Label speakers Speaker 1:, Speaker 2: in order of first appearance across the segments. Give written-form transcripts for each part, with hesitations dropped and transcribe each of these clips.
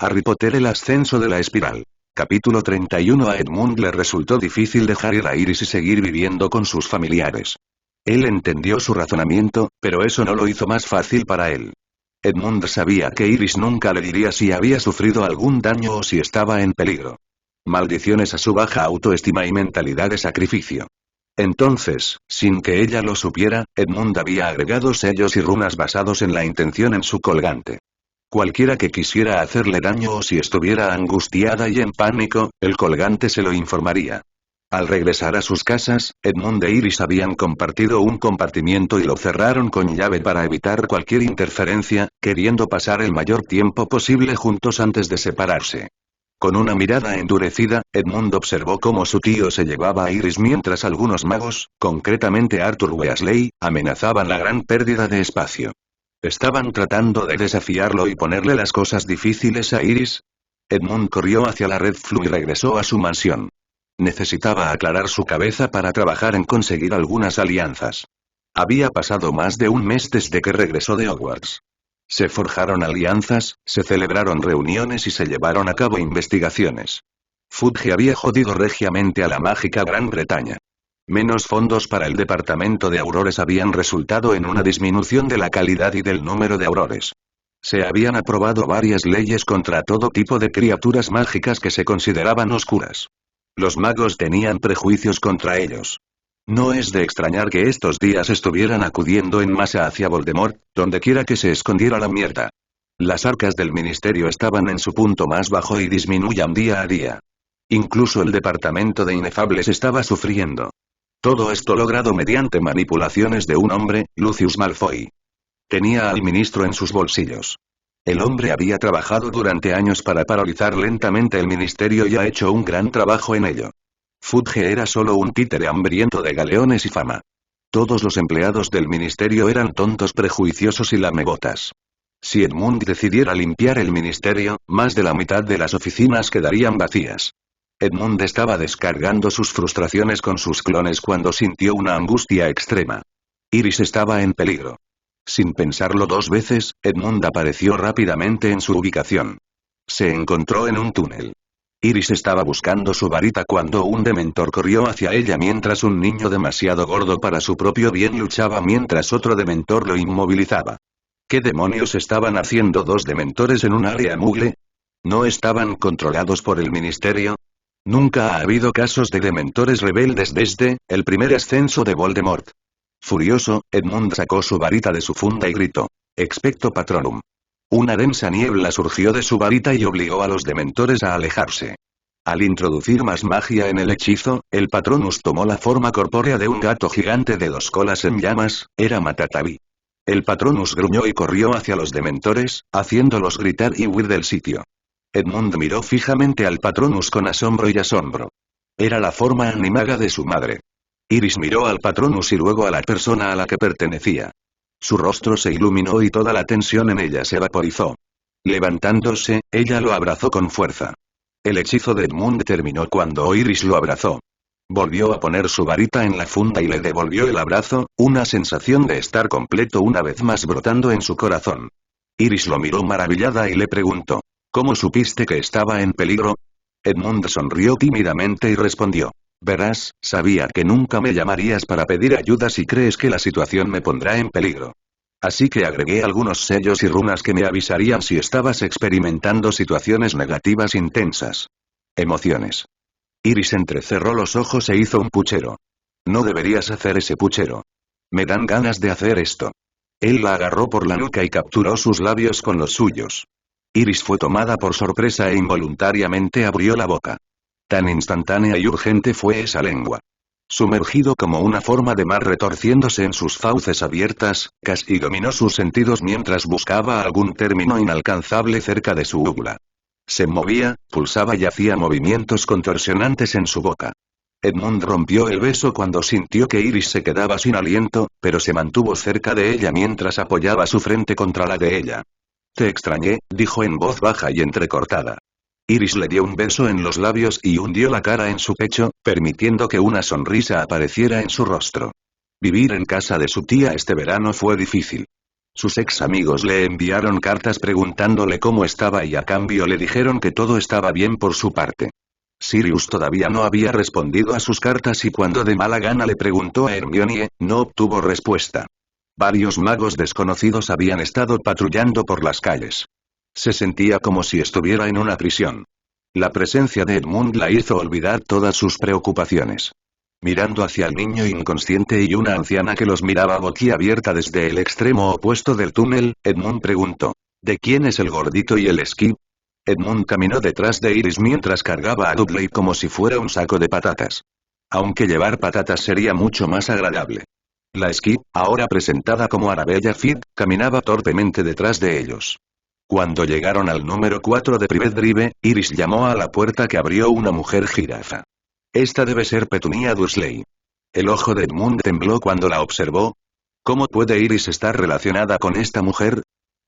Speaker 1: Harry Potter: El ascenso de la espiral. Capítulo 31. A Edmund le resultó difícil dejar ir a Iris y seguir viviendo con sus familiares. Él entendió su razonamiento, pero eso no lo hizo más fácil para él. Edmund sabía que Iris nunca le diría si había sufrido algún daño o si estaba en peligro. Maldiciones a su baja autoestima y mentalidad de sacrificio. Entonces, sin que ella lo supiera, Edmund había agregado sellos y runas basados en la intención en su colgante. Cualquiera que quisiera hacerle daño o si estuviera angustiada y en pánico, el colgante se lo informaría. Al regresar a sus casas, Edmund e Iris habían compartido un compartimiento y lo cerraron con llave para evitar cualquier interferencia, queriendo pasar el mayor tiempo posible juntos antes de separarse. Con una mirada endurecida, Edmund observó cómo su tío se llevaba a Iris mientras algunos magos, concretamente Arthur Weasley, amenazaban la gran pérdida de espacio. ¿Estaban tratando de desafiarlo y ponerle las cosas difíciles a Iris? Edmund corrió hacia la Red Floo y regresó a su mansión. Necesitaba aclarar su cabeza para trabajar en conseguir algunas alianzas. Había pasado más de un mes desde que regresó de Hogwarts. Se forjaron alianzas, se celebraron reuniones y se llevaron a cabo investigaciones. Fudge había jodido regiamente a la mágica Gran Bretaña. Menos fondos para el departamento de aurores habían resultado en una disminución de la calidad y del número de aurores. Se habían aprobado varias leyes contra todo tipo de criaturas mágicas que se consideraban oscuras. Los magos tenían prejuicios contra ellos. No es de extrañar que estos días estuvieran acudiendo en masa hacia Voldemort, donde quiera que se escondiera la mierda. Las arcas del ministerio estaban en su punto más bajo y disminuían día a día. Incluso el departamento de inefables estaba sufriendo. Todo esto logrado mediante manipulaciones de un hombre, Lucius Malfoy. Tenía al ministro en sus bolsillos. El hombre había trabajado durante años para paralizar lentamente el ministerio y ha hecho un gran trabajo en ello. Fudge era solo un títere hambriento de galeones y fama. Todos los empleados del ministerio eran tontos prejuiciosos y lamebotas. Si Edmund decidiera limpiar el ministerio, más de la mitad de las oficinas quedarían vacías. Edmund estaba descargando sus frustraciones con sus clones cuando sintió una angustia extrema. Iris estaba en peligro. Sin pensarlo dos veces, Edmund apareció rápidamente en su ubicación. Se encontró en un túnel. Iris estaba buscando su varita cuando un dementor corrió hacia ella mientras un niño demasiado gordo para su propio bien luchaba mientras otro dementor lo inmovilizaba. ¿Qué demonios estaban haciendo dos dementores en un área Muggle? ¿No estaban controlados por el ministerio? Nunca ha habido casos de dementores rebeldes desde el primer ascenso de Voldemort. Furioso, Edmund sacó su varita de su funda y gritó: Expecto Patronum. Una densa niebla surgió de su varita y obligó a los dementores a alejarse. Al introducir más magia en el hechizo, el Patronus tomó la forma corpórea de un gato gigante de dos colas en llamas, era Matatabi. El Patronus gruñó y corrió hacia los dementores, haciéndolos gritar y huir del sitio. Edmund miró fijamente al Patronus con asombro y asombro. Era la forma animaga de su madre. Iris miró al Patronus y luego a la persona a la que pertenecía. Su rostro se iluminó y toda la tensión en ella se vaporizó. Levantándose, ella lo abrazó con fuerza. El hechizo de Edmund terminó cuando Iris lo abrazó. Volvió a poner su varita en la funda y le devolvió el abrazo, una sensación de estar completo una vez más brotando en su corazón. Iris lo miró maravillada y le preguntó: ¿Cómo supiste que estaba en peligro? Edmund sonrió tímidamente y respondió: Verás, sabía que nunca me llamarías para pedir ayuda si crees que la situación me pondrá en peligro. Así que agregué algunos sellos y runas que me avisarían si estabas experimentando situaciones negativas intensas. Emociones. Iris entrecerró los ojos e hizo un puchero. No deberías hacer ese puchero. Me dan ganas de hacer esto. Él la agarró por la nuca y capturó sus labios con los suyos. Iris fue tomada por sorpresa e involuntariamente abrió la boca. Tan instantánea y urgente fue esa lengua. Sumergido como una forma de mar retorciéndose en sus fauces abiertas, casi dominó sus sentidos mientras buscaba algún término inalcanzable cerca de su ugla. Se movía, pulsaba y hacía movimientos contorsionantes en su boca. Edmund rompió el beso cuando sintió que Iris se quedaba sin aliento, pero se mantuvo cerca de ella mientras apoyaba su frente contra la de ella. Te extrañé, dijo en voz baja y entrecortada. Iris le dio un beso en los labios y hundió la cara en su pecho, permitiendo que una sonrisa apareciera en su rostro. Vivir en casa de su tía este verano fue difícil. Sus ex amigos le enviaron cartas preguntándole cómo estaba y a cambio le dijeron que todo estaba bien por su parte. Sirius todavía no había respondido a sus cartas y cuando de mala gana le preguntó a Hermione, no obtuvo respuesta. Varios magos desconocidos habían estado patrullando por las calles. Se sentía como si estuviera en una prisión. La presencia de Edmund la hizo olvidar todas sus preocupaciones. Mirando hacia el niño inconsciente y una anciana que los miraba boquiabierta desde el extremo opuesto del túnel, Edmund preguntó: ¿de quién es el gordito y el esquí? Edmund caminó detrás de Iris mientras cargaba a Dudley como si fuera un saco de patatas. Aunque llevar patatas sería mucho más agradable. La esquí, ahora presentada como Arabella Fit, caminaba torpemente detrás de ellos. Cuando llegaron al número 4 de Private Drive, Iris llamó a la puerta que abrió una mujer jirafa. Esta debe ser Petunia Dursley. El ojo de Edmund tembló cuando la observó. ¿Cómo puede Iris estar relacionada con esta mujer?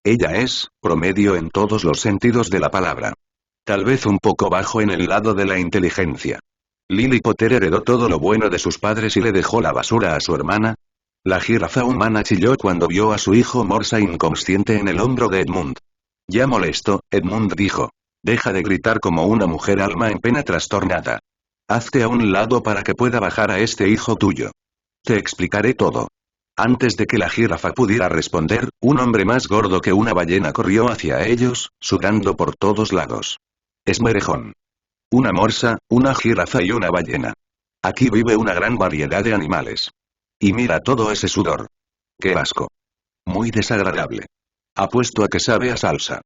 Speaker 1: Ella es, promedio en todos los sentidos de la palabra. Tal vez un poco bajo en el lado de la inteligencia. Lily Potter heredó todo lo bueno de sus padres y le dejó la basura a su hermana. La jirafa humana chilló cuando vio a su hijo Morsa inconsciente en el hombro de Edmund. Ya molesto, Edmund dijo. Deja de gritar como una mujer alma en pena trastornada. Hazte a un lado para que pueda bajar a este hijo tuyo. Te explicaré todo. Antes de que la jirafa pudiera responder, un hombre más gordo que una ballena corrió hacia ellos, sudando por todos lados. Esmerejón. Una morsa, una jirafa y una ballena. Aquí vive una gran variedad de animales. Y mira todo ese sudor. ¡Qué asco! Muy desagradable. Apuesto a que sabe a salsa.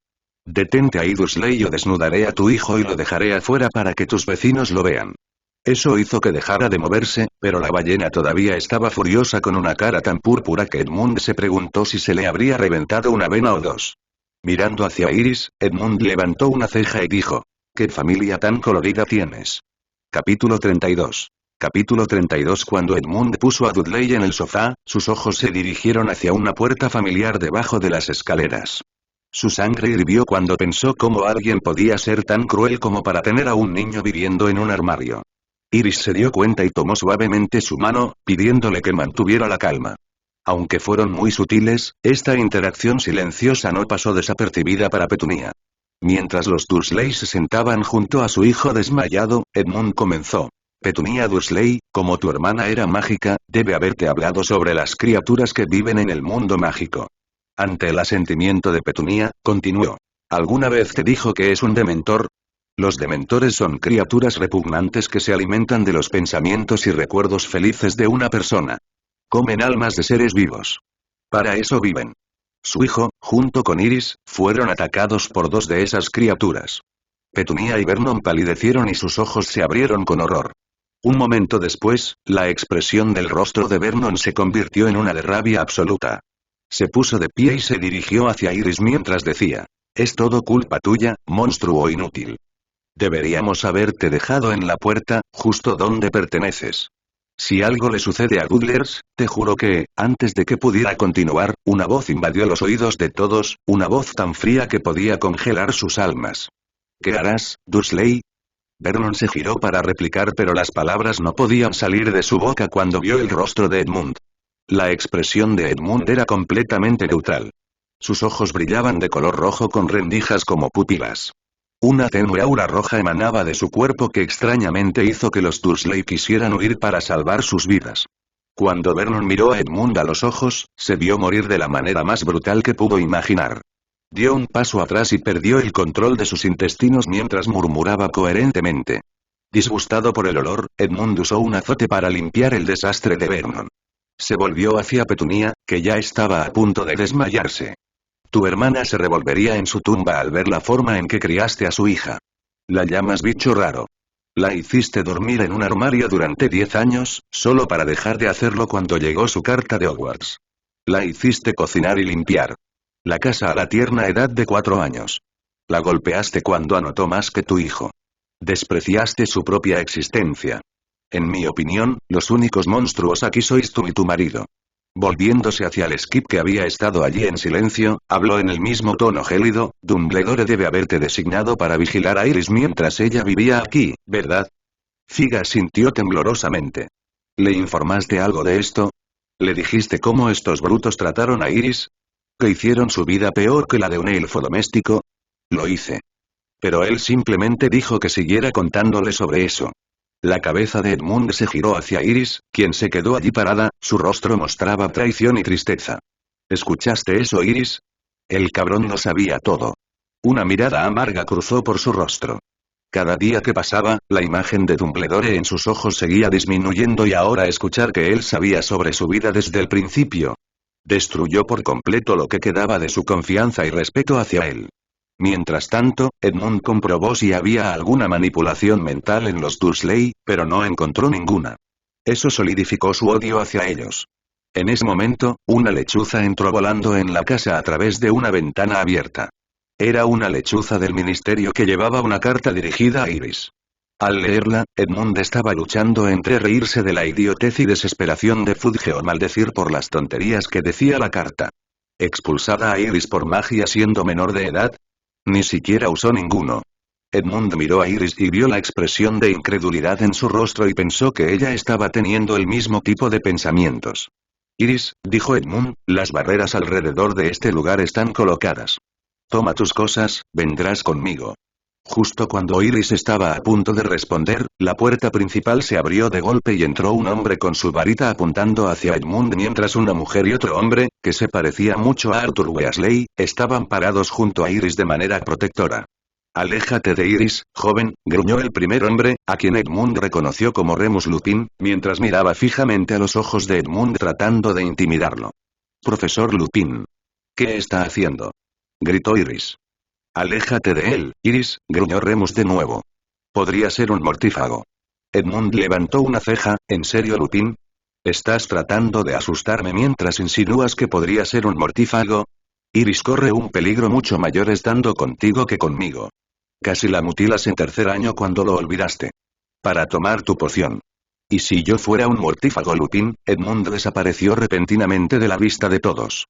Speaker 1: Detente ahí, Dursley, o desnudaré a tu hijo y lo dejaré afuera para que tus vecinos lo vean. Eso hizo que dejara de moverse, pero la ballena todavía estaba furiosa con una cara tan púrpura que Edmund se preguntó si se le habría reventado una vena o dos. Mirando hacia Iris, Edmund levantó una ceja y dijo: ¿qué familia tan colorida tienes? Capítulo 32. Capítulo 32. Cuando Edmund puso a Dudley en el sofá, sus ojos se dirigieron hacia una puerta familiar debajo de las escaleras. Su sangre hirvió cuando pensó cómo alguien podía ser tan cruel como para tener a un niño viviendo en un armario. Iris se dio cuenta y tomó suavemente su mano, pidiéndole que mantuviera la calma. Aunque fueron muy sutiles, esta interacción silenciosa no pasó desapercibida para Petunia. Mientras los Dursley se sentaban junto a su hijo desmayado, Edmund comenzó. Petunia Dursley, como tu hermana era mágica, debe haberte hablado sobre las criaturas que viven en el mundo mágico. Ante el asentimiento de Petunia, continuó. ¿Alguna vez te dijo que es un dementor? Los dementores son criaturas repugnantes que se alimentan de los pensamientos y recuerdos felices de una persona. Comen almas de seres vivos. Para eso viven. Su hijo, junto con Iris, fueron atacados por dos de esas criaturas. Petunia y Vernon palidecieron y sus ojos se abrieron con horror. Un momento después, la expresión del rostro de Vernon se convirtió en una de rabia absoluta. Se puso de pie y se dirigió hacia Iris mientras decía: es todo culpa tuya, monstruo inútil. Deberíamos haberte dejado en la puerta, justo donde perteneces. Si algo le sucede a Goodlers, te juro que, antes de que pudiera continuar, una voz invadió los oídos de todos, una voz tan fría que podía congelar sus almas. ¿Qué harás, Dursley? Vernon se giró para replicar, pero las palabras no podían salir de su boca cuando vio el rostro de Edmund. La expresión de Edmund era completamente neutral. Sus ojos brillaban de color rojo con rendijas como pupilas. Una tenue aura roja emanaba de su cuerpo que extrañamente hizo que los Dursley quisieran huir para salvar sus vidas. Cuando Vernon miró a Edmund a los ojos, se vio morir de la manera más brutal que pudo imaginar. Dio un paso atrás y perdió el control de sus intestinos mientras murmuraba coherentemente. Disgustado por el olor, Edmund usó un azote para limpiar el desastre de Vernon. Se volvió hacia Petunia, que ya estaba a punto de desmayarse. Tu hermana se revolvería en su tumba al ver la forma en que criaste a su hija. La llamas bicho raro. La hiciste dormir en un armario durante 10 años, solo para dejar de hacerlo cuando llegó su carta de Hogwarts. La hiciste cocinar y limpiar la casa a la tierna edad de 4 años. La golpeaste cuando anotó más que tu hijo. Despreciaste su propia existencia. En mi opinión, los únicos monstruos aquí sois tú y tu marido. Volviéndose hacia el Skip que había estado allí en silencio, habló en el mismo tono gélido: Dumbledore debe haberte designado para vigilar a Iris mientras ella vivía aquí, ¿verdad? Figa sintió temblorosamente. ¿Le informaste algo de esto? ¿Le dijiste cómo estos brutos trataron a Iris? ¿Que hicieron su vida peor que la de un elfo doméstico? Lo hice. Pero él simplemente dijo que siguiera contándole sobre eso. La cabeza de Edmund se giró hacia Iris, quien se quedó allí parada, su rostro mostraba traición y tristeza. ¿Escuchaste eso, Iris? El cabrón lo sabía todo. Una mirada amarga cruzó por su rostro. Cada día que pasaba, la imagen de Dumbledore en sus ojos seguía disminuyendo y ahora escuchar que él sabía sobre su vida desde el principio destruyó por completo lo que quedaba de su confianza y respeto hacia él. Mientras tanto, Edmund comprobó si había alguna manipulación mental en los Dursley, pero no encontró ninguna. Eso solidificó su odio hacia ellos. En ese momento, una lechuza entró volando en la casa a través de una ventana abierta. Era una lechuza del ministerio que llevaba una carta dirigida a Iris. Al leerla, Edmund estaba luchando entre reírse de la idiotez y desesperación de Fudge o maldecir por las tonterías que decía la carta. ¿Expulsada a Iris por magia siendo menor de edad? Ni siquiera usó ninguno. Edmund miró a Iris y vio la expresión de incredulidad en su rostro y pensó que ella estaba teniendo el mismo tipo de pensamientos. Iris, dijo Edmund, las barreras alrededor de este lugar están colocadas. Toma tus cosas, vendrás conmigo. Justo cuando Iris estaba a punto de responder, la puerta principal se abrió de golpe y entró un hombre con su varita apuntando hacia Edmund mientras una mujer y otro hombre, que se parecía mucho a Arthur Weasley, estaban parados junto a Iris de manera protectora. Aléjate de Iris, joven, gruñó el primer hombre, a quien Edmund reconoció como Remus Lupin, mientras miraba fijamente a los ojos de Edmund tratando de intimidarlo. Profesor Lupin. ¿Qué está haciendo? Gritó Iris. Aléjate de él, Iris, gruñó Remus de nuevo. Podría ser un mortífago. Edmund levantó una ceja, ¿en serio, Lupin? ¿Estás tratando de asustarme mientras insinúas que podría ser un mortífago? Iris corre un peligro mucho mayor estando contigo que conmigo. Casi la mutilas en tercer año cuando lo olvidaste. Para tomar tu poción. ¿Y si yo fuera un mortífago, Lupin? Edmund desapareció repentinamente de la vista de todos.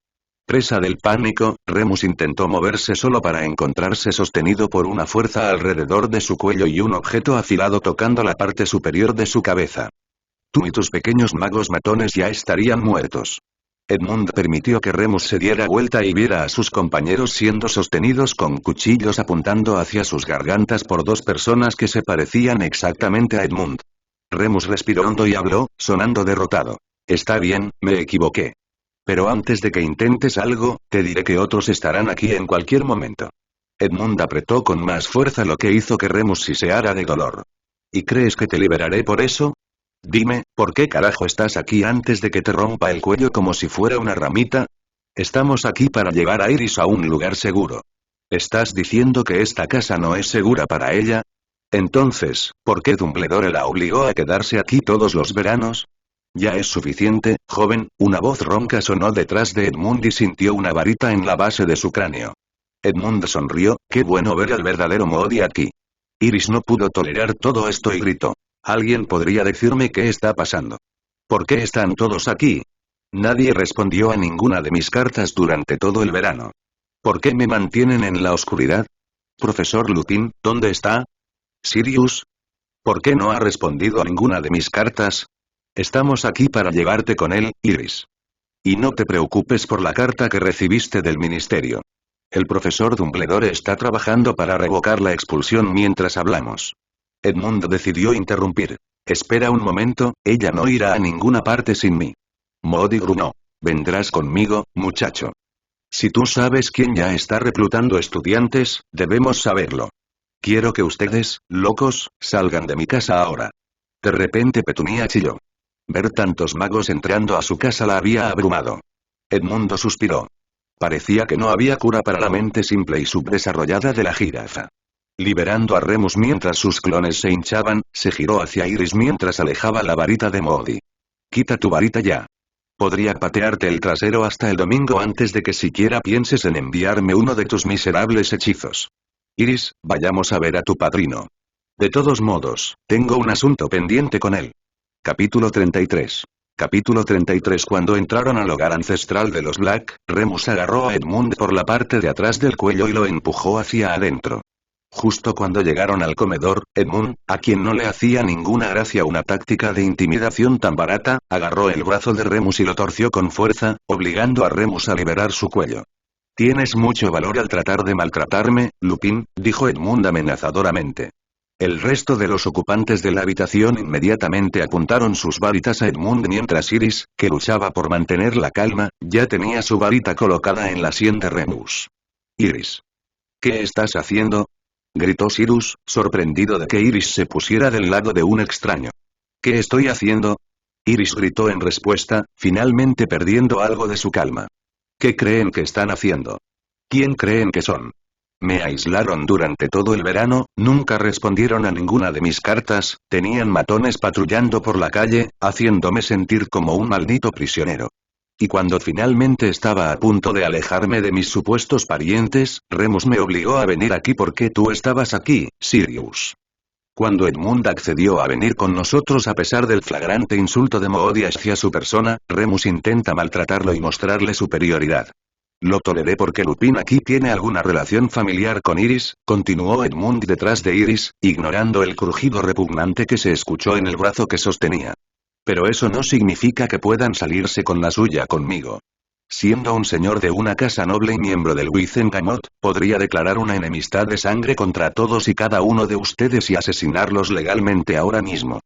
Speaker 1: Presa del pánico, Remus intentó moverse solo para encontrarse sostenido por una fuerza alrededor de su cuello y un objeto afilado tocando la parte superior de su cabeza. Tú y tus pequeños magos matones ya estarían muertos. Edmund permitió que Remus se diera vuelta y viera a sus compañeros siendo sostenidos con cuchillos apuntando hacia sus gargantas por dos personas que se parecían exactamente a Edmund. Remus respiró hondo y habló, sonando derrotado. Está bien, me equivoqué. Pero antes de que intentes algo, te diré que otros estarán aquí en cualquier momento. Edmund apretó con más fuerza lo que hizo que Remus siseara de dolor. ¿Y crees que te liberaré por eso? Dime, ¿por qué carajo estás aquí antes de que te rompa el cuello como si fuera una ramita? Estamos aquí para llevar a Iris a un lugar seguro. ¿Estás diciendo que esta casa no es segura para ella? Entonces, ¿por qué Dumbledore la obligó a quedarse aquí todos los veranos? Ya es suficiente, joven, una voz ronca sonó detrás de Edmund y sintió una varita en la base de su cráneo. Edmund sonrió, qué bueno ver al verdadero Moody aquí. Iris no pudo tolerar todo esto y gritó. ¿Alguien podría decirme qué está pasando? ¿Por qué están todos aquí? Nadie respondió a ninguna de mis cartas durante todo el verano. ¿Por qué me mantienen en la oscuridad? Profesor Lupin, ¿dónde está? Sirius. ¿Por qué no ha respondido a ninguna de mis cartas? Estamos aquí para llevarte con él, Iris. Y no te preocupes por la carta que recibiste del ministerio. El profesor Dumbledore está trabajando para revocar la expulsión mientras hablamos. Edmund decidió interrumpir. Espera un momento, ella no irá a ninguna parte sin mí. Moody gruñó. Vendrás conmigo, muchacho. Si tú sabes quién ya está reclutando estudiantes, debemos saberlo. Quiero que ustedes, locos, salgan de mi casa ahora. De repente Petunia chilló. Ver tantos magos entrando a su casa la había abrumado. Edmundo suspiró. Parecía que no había cura para la mente simple y subdesarrollada de la jirafa. Liberando a Remus mientras sus clones se hinchaban, se giró hacia Iris mientras alejaba la varita de Moody. Quita tu varita ya. Podría patearte el trasero hasta el domingo antes de que siquiera pienses en enviarme uno de tus miserables hechizos. Iris, vayamos a ver a tu padrino. De todos modos, tengo un asunto pendiente con él. Capítulo 33. Capítulo 33. Cuando entraron al hogar ancestral de los Black, Remus agarró a Edmund por la parte de atrás del cuello y lo empujó hacia adentro. Justo cuando llegaron al comedor, Edmund, a quien no le hacía ninguna gracia una táctica de intimidación tan barata, agarró el brazo de Remus y lo torció con fuerza, obligando a Remus a liberar su cuello. «Tienes mucho valor al tratar de maltratarme, Lupin», dijo Edmund amenazadoramente. El resto de los ocupantes de la habitación inmediatamente apuntaron sus varitas a Edmund mientras Iris, que luchaba por mantener la calma, ya tenía su varita colocada en la sien de Remus. «Iris. ¿Qué estás haciendo?», gritó Sirius, sorprendido de que Iris se pusiera del lado de un extraño. «¿Qué estoy haciendo?», Iris gritó en respuesta, finalmente perdiendo algo de su calma. «¿Qué creen que están haciendo? ¿Quién creen que son? Me aislaron durante todo el verano, nunca respondieron a ninguna de mis cartas, tenían matones patrullando por la calle, haciéndome sentir como un maldito prisionero. Y cuando finalmente estaba a punto de alejarme de mis supuestos parientes, Remus me obligó a venir aquí porque tú estabas aquí, Sirius». Cuando Edmund accedió a venir con nosotros a pesar del flagrante insulto de Moody hacia su persona, Remus intenta maltratarlo y mostrarle superioridad. «Lo toleré porque Lupin aquí tiene alguna relación familiar con Iris», continuó Edmund detrás de Iris, ignorando el crujido repugnante que se escuchó en el brazo que sostenía. «Pero eso no significa que puedan salirse con la suya conmigo. Siendo un señor de una casa noble y miembro del Wizengamot, podría declarar una enemistad de sangre contra todos y cada uno de ustedes y asesinarlos legalmente ahora mismo».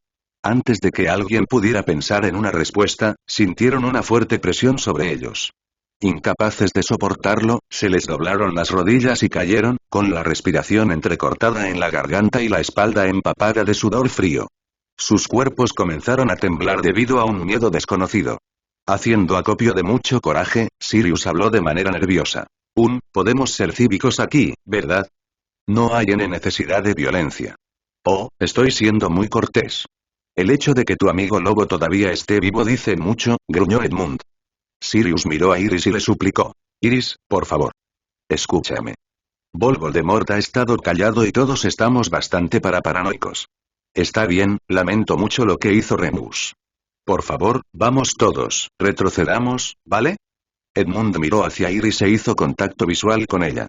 Speaker 1: Antes de que alguien pudiera pensar en una respuesta, sintieron una fuerte presión sobre ellos. Incapaces de soportarlo, se les doblaron las rodillas y cayeron, con la respiración entrecortada en la garganta y la espalda empapada de sudor frío. Sus cuerpos comenzaron a temblar debido a un miedo desconocido. Haciendo acopio de mucho coraje, Sirius habló de manera nerviosa. Podemos ser cívicos aquí, ¿verdad? No hay necesidad de violencia. Oh, estoy siendo muy cortés. El hecho de que tu amigo lobo todavía esté vivo dice mucho, gruñó Edmund. Sirius miró a Iris y le suplicó. «Iris, por favor. Escúchame. Voldemort ha estado callado y todos estamos bastante paranoicos. Está bien, lamento mucho lo que hizo Remus. Por favor, vamos todos, retrocedamos, ¿vale?» Edmund miró hacia Iris e hizo contacto visual con ella.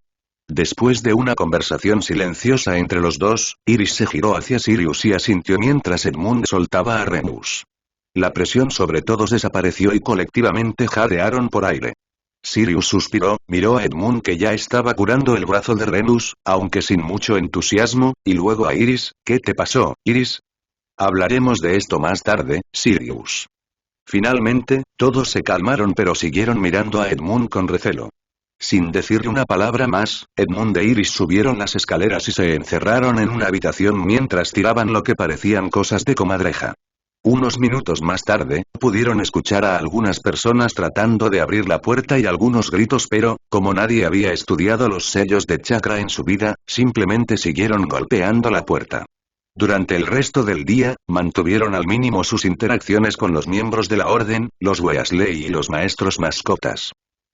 Speaker 1: Después de una conversación silenciosa entre los dos, Iris se giró hacia Sirius y asintió mientras Edmund soltaba a Remus. La presión sobre todos desapareció y colectivamente jadearon por aire. Sirius suspiró, miró a Edmund que ya estaba curando el brazo de Remus, aunque sin mucho entusiasmo, y luego a Iris. «¿Qué te pasó, Iris?» «Hablaremos de esto más tarde, Sirius». Finalmente, todos se calmaron pero siguieron mirando a Edmund con recelo. Sin decirle una palabra más, Edmund e Iris subieron las escaleras y se encerraron en una habitación mientras tiraban lo que parecían cosas de comadreja. Unos minutos más tarde, pudieron escuchar a algunas personas tratando de abrir la puerta y algunos gritos pero, como nadie había estudiado los sellos de chakra en su vida, simplemente siguieron golpeando la puerta. Durante el resto del día, mantuvieron al mínimo sus interacciones con los miembros de la orden, los Weasley y los maestros mascotas.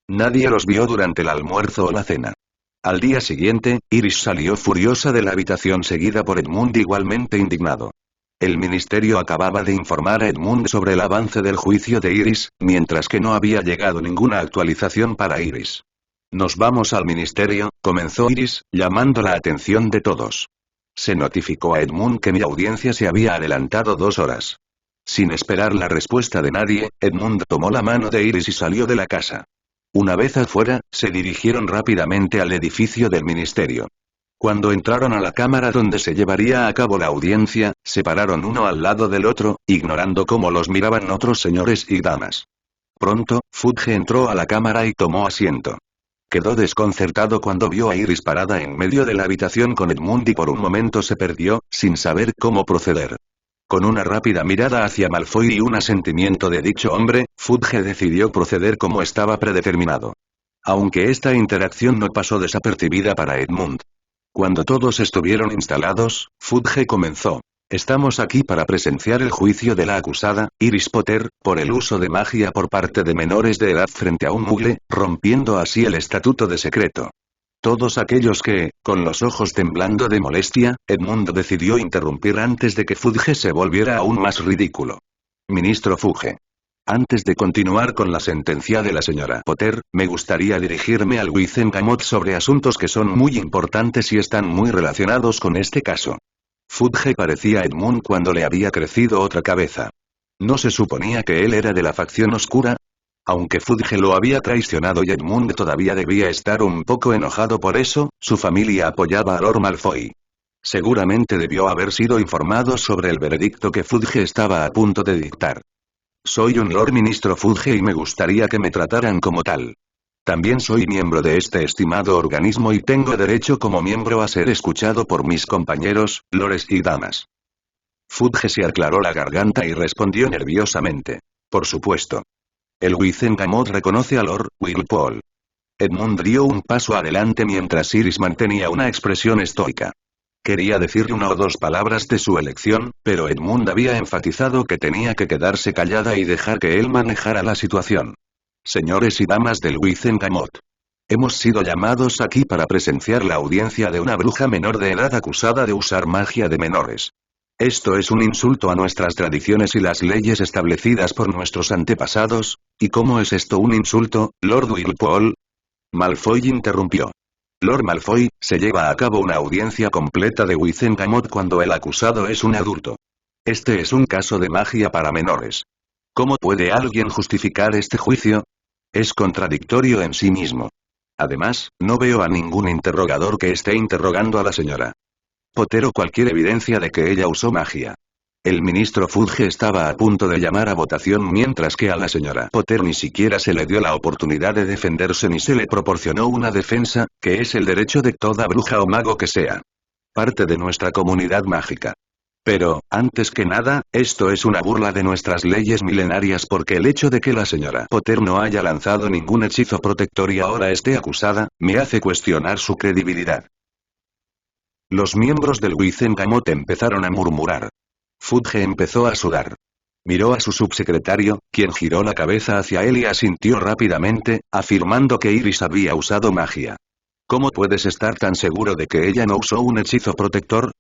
Speaker 1: Nadie los vio durante el almuerzo o la cena. Al día siguiente, Iris salió furiosa de la habitación seguida por Edmund igualmente indignado. El ministerio acababa de informar a Edmund sobre el avance del juicio de Iris, mientras que no había llegado ninguna actualización para Iris. «Nos vamos al ministerio», comenzó Iris, llamando la atención de todos. Se notificó a Edmund que mi audiencia se había adelantado 2 horas. Sin esperar la respuesta de nadie, Edmund tomó la mano de Iris y salió de la casa. Una vez afuera, se dirigieron rápidamente al edificio del ministerio. Cuando entraron a la cámara donde se llevaría a cabo la audiencia, se pararon uno al lado del otro, ignorando cómo los miraban otros señores y damas. Pronto, Fudge entró a la cámara y tomó asiento. Quedó desconcertado cuando vio a Iris parada en medio de la habitación con Edmund y por un momento se perdió, sin saber cómo proceder. Con una rápida mirada hacia Malfoy y un asentimiento de dicho hombre, Fudge decidió proceder como estaba predeterminado. Aunque esta interacción no pasó desapercibida para Edmund. Cuando todos estuvieron instalados, Fudge comenzó. «Estamos aquí para presenciar el juicio de la acusada, Iris Potter, por el uso de magia por parte de menores de edad frente a un mugle, rompiendo así el estatuto de secreto». Todos aquellos que, con los ojos temblando de molestia, Edmund decidió interrumpir antes de que Fudge se volviera aún más ridículo. «Ministro Fudge. Antes de continuar con la sentencia de la señora Potter, me gustaría dirigirme al Wizengamot sobre asuntos que son muy importantes y están muy relacionados con este caso. Fudge parecía Edmund cuando le había crecido otra cabeza. ¿No se suponía que él era de la facción oscura? Aunque Fudge lo había traicionado y Edmund todavía debía estar un poco enojado por eso, su familia apoyaba a Lord Malfoy. Seguramente debió haber sido informado sobre el veredicto que Fudge estaba a punto de dictar. Soy un Lord Ministro Fudge y me gustaría que me trataran como tal. También soy miembro de este estimado organismo y tengo derecho como miembro a ser escuchado por mis compañeros, lores y damas. Fudge se aclaró la garganta y respondió nerviosamente. Por supuesto. El Wizengamot reconoce a Lord Wilpole. Edmund dio un paso adelante mientras Iris mantenía una expresión estoica. Quería decir una o dos palabras de su elección, pero Edmund había enfatizado que tenía que quedarse callada y dejar que él manejara la situación. Señores y damas del Wizengamot. Hemos sido llamados aquí para presenciar la audiencia de una bruja menor de edad acusada de usar magia de menores. Esto es un insulto a nuestras tradiciones y las leyes establecidas por nuestros antepasados. ¿Y cómo es esto un insulto, Lord Wilpole? Malfoy interrumpió. Lord Malfoy, se lleva a cabo una audiencia completa de Wizengamot cuando el acusado es un adulto. Este es un caso de magia para menores. ¿Cómo puede alguien justificar este juicio? Es contradictorio en sí mismo. Además, no veo a ningún interrogador que esté interrogando a la señora Potter o cualquier evidencia de que ella usó magia. El ministro Fudge estaba a punto de llamar a votación mientras que a la señora Potter ni siquiera se le dio la oportunidad de defenderse ni se le proporcionó una defensa, que es el derecho de toda bruja o mago que sea parte de nuestra comunidad mágica. Pero, antes que nada, esto es una burla de nuestras leyes milenarias porque el hecho de que la señora Potter no haya lanzado ningún hechizo protector y ahora esté acusada, me hace cuestionar su credibilidad. Los miembros del Wizengamot empezaron a murmurar. Fudge empezó a sudar. Miró a su subsecretario, quien giró la cabeza hacia él y asintió rápidamente, afirmando que Iris había usado magia. ¿Cómo puedes estar tan seguro de que ella no usó un hechizo protector?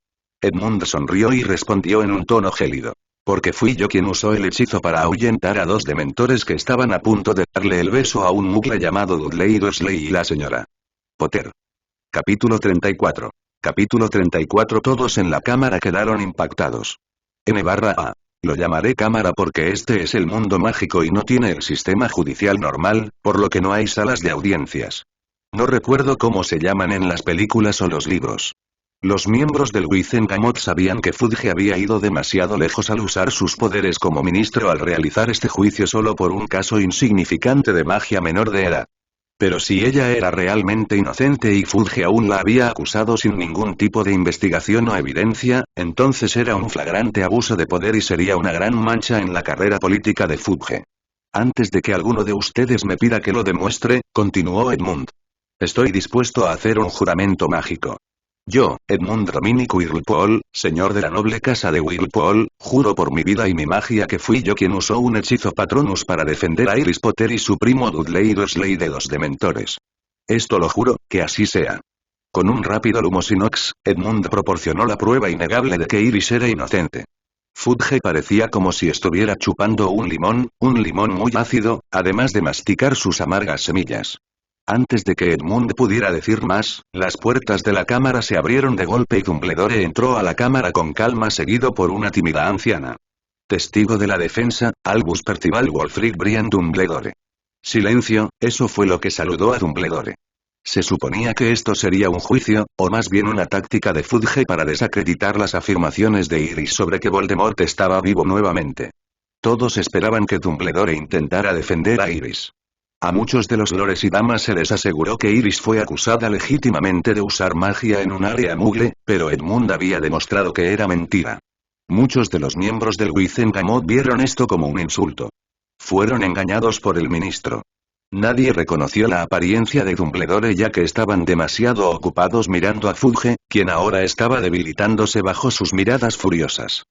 Speaker 1: Edmund sonrió y respondió en un tono gélido. Porque fui yo quien usó el hechizo para ahuyentar a dos dementores que estaban a punto de darle el beso a un mugle llamado Dudley Dursley y la señora Potter. Capítulo 34. Capítulo 34. Todos en la cámara quedaron impactados. N/A. Lo llamaré cámara porque este es el mundo mágico y no tiene el sistema judicial normal, por lo que no hay salas de audiencias. No recuerdo cómo se llaman en las películas o los libros. Los miembros del Wizengamot sabían que Fudge había ido demasiado lejos al usar sus poderes como ministro al realizar este juicio solo por un caso insignificante de magia menor de edad. Pero si ella era realmente inocente y Fudge aún la había acusado sin ningún tipo de investigación o evidencia, entonces era un flagrante abuso de poder y sería una gran mancha en la carrera política de Fudge. Antes de que alguno de ustedes me pida que lo demuestre, continuó Edmund. Estoy dispuesto a hacer un juramento mágico. Yo, Edmund Dominic Wilpole, señor de la noble casa de Wilpole, juro por mi vida y mi magia que fui yo quien usó un hechizo Patronus para defender a Iris Potter y su primo Dudley Dursley de los dementores. Esto lo juro, que así sea. Con un rápido lumosinox, Edmund proporcionó la prueba innegable de que Iris era inocente. Fudge parecía como si estuviera chupando un limón muy ácido, además de masticar sus amargas semillas. Antes de que Edmund pudiera decir más, las puertas de la cámara se abrieron de golpe y Dumbledore entró a la cámara con calma seguido por una tímida anciana. Testigo de la defensa, Albus Percival Wulfric Brian Dumbledore. Silencio, eso fue lo que saludó a Dumbledore. Se suponía que esto sería un juicio, o más bien una táctica de Fudge para desacreditar las afirmaciones de Iris sobre que Voldemort estaba vivo nuevamente. Todos esperaban que Dumbledore intentara defender a Iris. A muchos de los lores y damas se les aseguró que Iris fue acusada legítimamente de usar magia en un área mugle, pero Edmund había demostrado que era mentira. Muchos de los miembros del Wizengamot vieron esto como un insulto. Fueron engañados por el ministro. Nadie reconoció la apariencia de Dumbledore ya que estaban demasiado ocupados mirando a Fudge, quien ahora estaba debilitándose bajo sus miradas furiosas.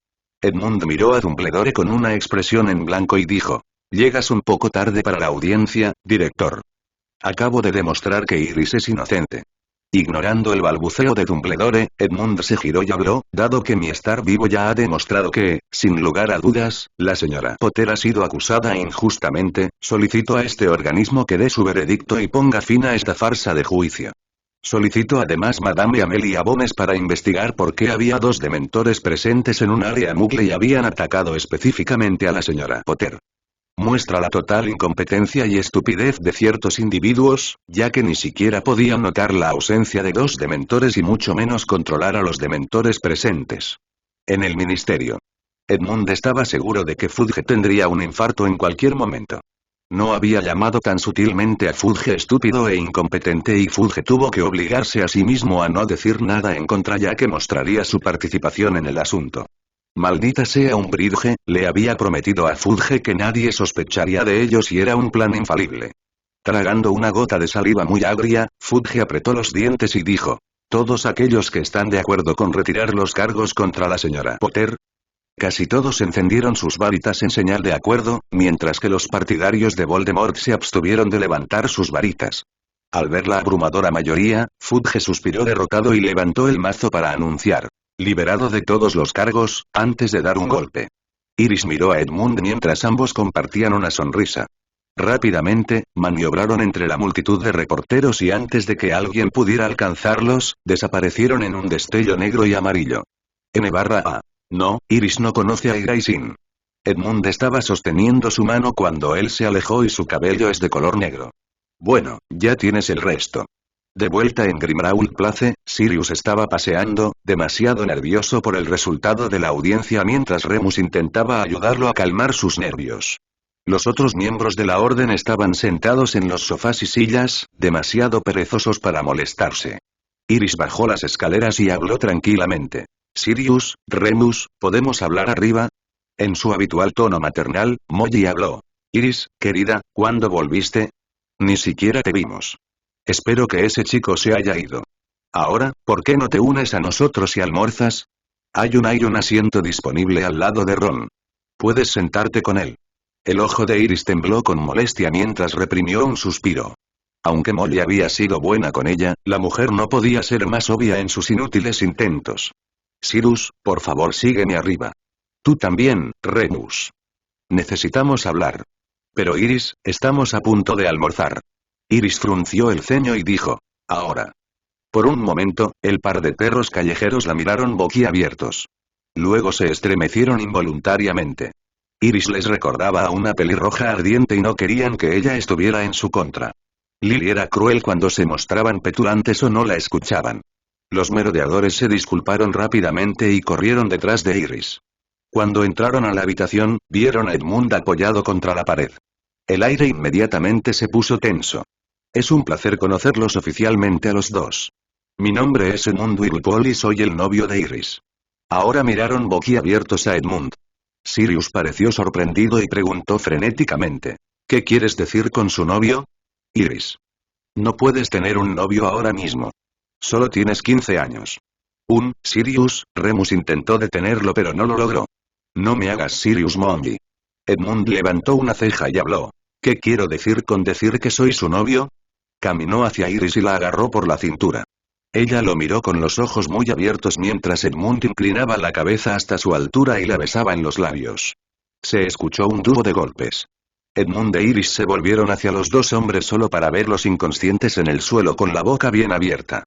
Speaker 1: Edmund miró a Dumbledore con una expresión en blanco y dijo: «Llegas un poco tarde para la audiencia, director. Acabo de demostrar que Iris es inocente. Ignorando el balbuceo de Dumbledore, Edmund se giró y habló, dado que mi estar vivo ya ha demostrado que, sin lugar a dudas, la señora Potter ha sido acusada injustamente, solicito a este organismo que dé su veredicto y ponga fin a esta farsa de juicio. Solicito además Madame Amelia Bones para investigar por qué había dos dementores presentes en un área muggle y habían atacado específicamente a la señora Potter. Muestra la total incompetencia y estupidez de ciertos individuos, ya que ni siquiera podían notar la ausencia de dos dementores y mucho menos controlar a los dementores presentes. En el ministerio. Edmund estaba seguro de que Fudge tendría un infarto en cualquier momento. No había llamado tan sutilmente a Fudge estúpido e incompetente y Fudge tuvo que obligarse a sí mismo a no decir nada en contra ya que mostraría su participación en el asunto. Maldita sea Umbridge, le había prometido a Fudge que nadie sospecharía de ellos y era un plan infalible. Tragando una gota de saliva muy agria, Fudge apretó los dientes y dijo: ¿Todos aquellos que están de acuerdo con retirar los cargos contra la señora Potter? Casi todos encendieron sus varitas en señal de acuerdo, mientras que los partidarios de Voldemort se abstuvieron de levantar sus varitas. Al ver la abrumadora mayoría, Fudge suspiró derrotado y levantó el mazo para anunciar: liberado de todos los cargos, antes de dar un golpe. Iris miró a Edmund mientras ambos compartían una sonrisa. Rápidamente, maniobraron entre la multitud de reporteros y antes de que alguien pudiera alcanzarlos, desaparecieron en un destello negro y amarillo. N/A. No, Iris no conoce a Iraisin. Edmund estaba sosteniendo su mano cuando él se alejó y su cabello es de color negro. Bueno, ya tienes el resto. De vuelta en Grimmauld Place, Sirius estaba paseando, demasiado nervioso por el resultado de la audiencia mientras Remus intentaba ayudarlo a calmar sus nervios. Los otros miembros de la orden estaban sentados en los sofás y sillas, demasiado perezosos para molestarse. Iris bajó las escaleras y habló tranquilamente. Sirius, Remus, ¿podemos hablar arriba? En su habitual tono maternal, Molly habló. Iris, querida, ¿cuándo volviste? Ni siquiera te vimos. Espero que ese chico se haya ido. Ahora, ¿por qué no te unes a nosotros y almuerzas? Hay un asiento disponible al lado de Ron. Puedes sentarte con él. El ojo de Iris tembló con molestia mientras reprimió un suspiro. Aunque Molly había sido buena con ella, la mujer no podía ser más obvia en sus inútiles intentos. Sirius, por favor sígueme arriba. Tú también, Remus. Necesitamos hablar. Pero Iris, estamos a punto de almorzar. Iris frunció el ceño y dijo: ahora. Por un momento, el par de perros callejeros la miraron boquiabiertos. Luego se estremecieron involuntariamente. Iris les recordaba a una pelirroja ardiente y no querían que ella estuviera en su contra. Lily era cruel cuando se mostraban petulantes o no la escuchaban. Los merodeadores se disculparon rápidamente y corrieron detrás de Iris. Cuando entraron a la habitación, vieron a Edmund apoyado contra la pared. El aire inmediatamente se puso tenso. Es un placer conocerlos oficialmente a los dos. Mi nombre es Edmund Wigglepool y soy el novio de Iris. Ahora miraron boquiabiertos a Edmund. Sirius pareció sorprendido y preguntó frenéticamente: ¿qué quieres decir con su novio? Iris. No puedes tener un novio ahora mismo. Solo tienes 15 años. Sirius, Remus intentó detenerlo pero no lo logró. No me hagas Sirius Moody. Edmund levantó una ceja y habló. ¿Qué quiero decir con decir que soy su novio? Caminó hacia Iris y la agarró por la cintura. Ella lo miró con los ojos muy abiertos mientras Edmund inclinaba la cabeza hasta su altura y la besaba en los labios. Se escuchó un dúo de golpes. Edmund e Iris se volvieron hacia los dos hombres solo para verlos inconscientes en el suelo con la boca bien abierta.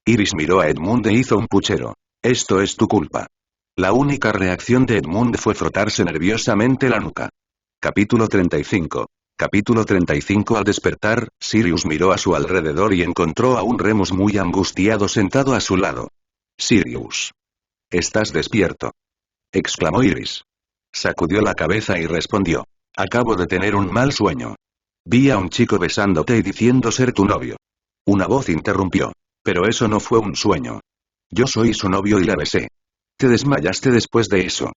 Speaker 1: Iris miró a Edmund e hizo un puchero. Esto es tu culpa. La única reacción de Edmund fue frotarse nerviosamente la nuca. Capítulo 35. Capítulo 35. Al despertar, Sirius miró a su alrededor y encontró a un Remus muy angustiado sentado a su lado. Sirius. ¿Estás despierto? Exclamó Iris. Sacudió la cabeza y respondió. Acabo de tener un mal sueño. Vi a un chico besándote y diciendo ser tu novio. Una voz interrumpió. Pero eso no fue un sueño. Yo soy su novio y la besé. Te desmayaste después de eso.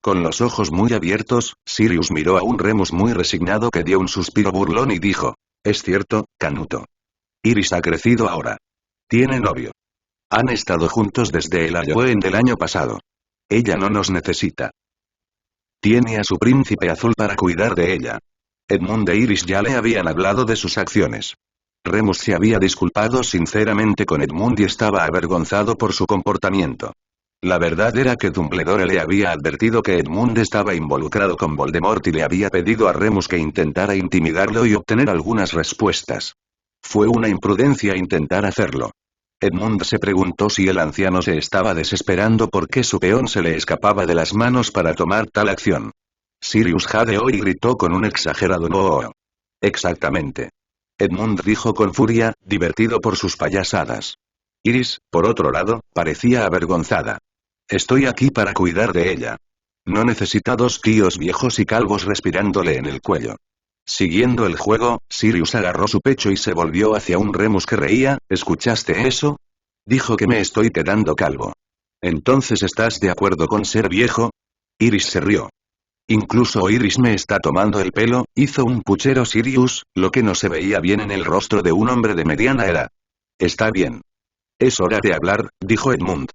Speaker 1: Con los ojos muy abiertos, Sirius miró a un Remus muy resignado que dio un suspiro burlón y dijo. Es cierto, Canuto. Iris ha crecido ahora. Tiene novio. Han estado juntos desde el Halloween del año pasado. Ella no nos necesita. Tiene a su príncipe azul para cuidar de ella. Edmund e Iris ya le habían hablado de sus acciones. Remus se había disculpado sinceramente con Edmund y estaba avergonzado por su comportamiento. La verdad era que Dumbledore le había advertido que Edmund estaba involucrado con Voldemort y le había pedido a Remus que intentara intimidarlo y obtener algunas respuestas. Fue una imprudencia intentar hacerlo. Edmund se preguntó si el anciano se estaba desesperando porque su peón se le escapaba de las manos para tomar tal acción. Sirius jadeó y gritó con un exagerado "¡Oh!". Exactamente. Edmund dijo con furia, divertido por sus payasadas. Iris, por otro lado, parecía avergonzada. Estoy aquí para cuidar de ella. No necesita dos tíos viejos y calvos respirándole en el cuello. Siguiendo el juego, Sirius agarró su pecho y se volvió hacia un Remus que reía. ¿Escuchaste eso? Dijo que me estoy quedando calvo. ¿Entonces estás de acuerdo con ser viejo? Iris se rió. Incluso Iris me está tomando el pelo, hizo un puchero Sirius, lo que no se veía bien en el rostro de un hombre de mediana edad. Está bien. Es hora de hablar, dijo Edmund.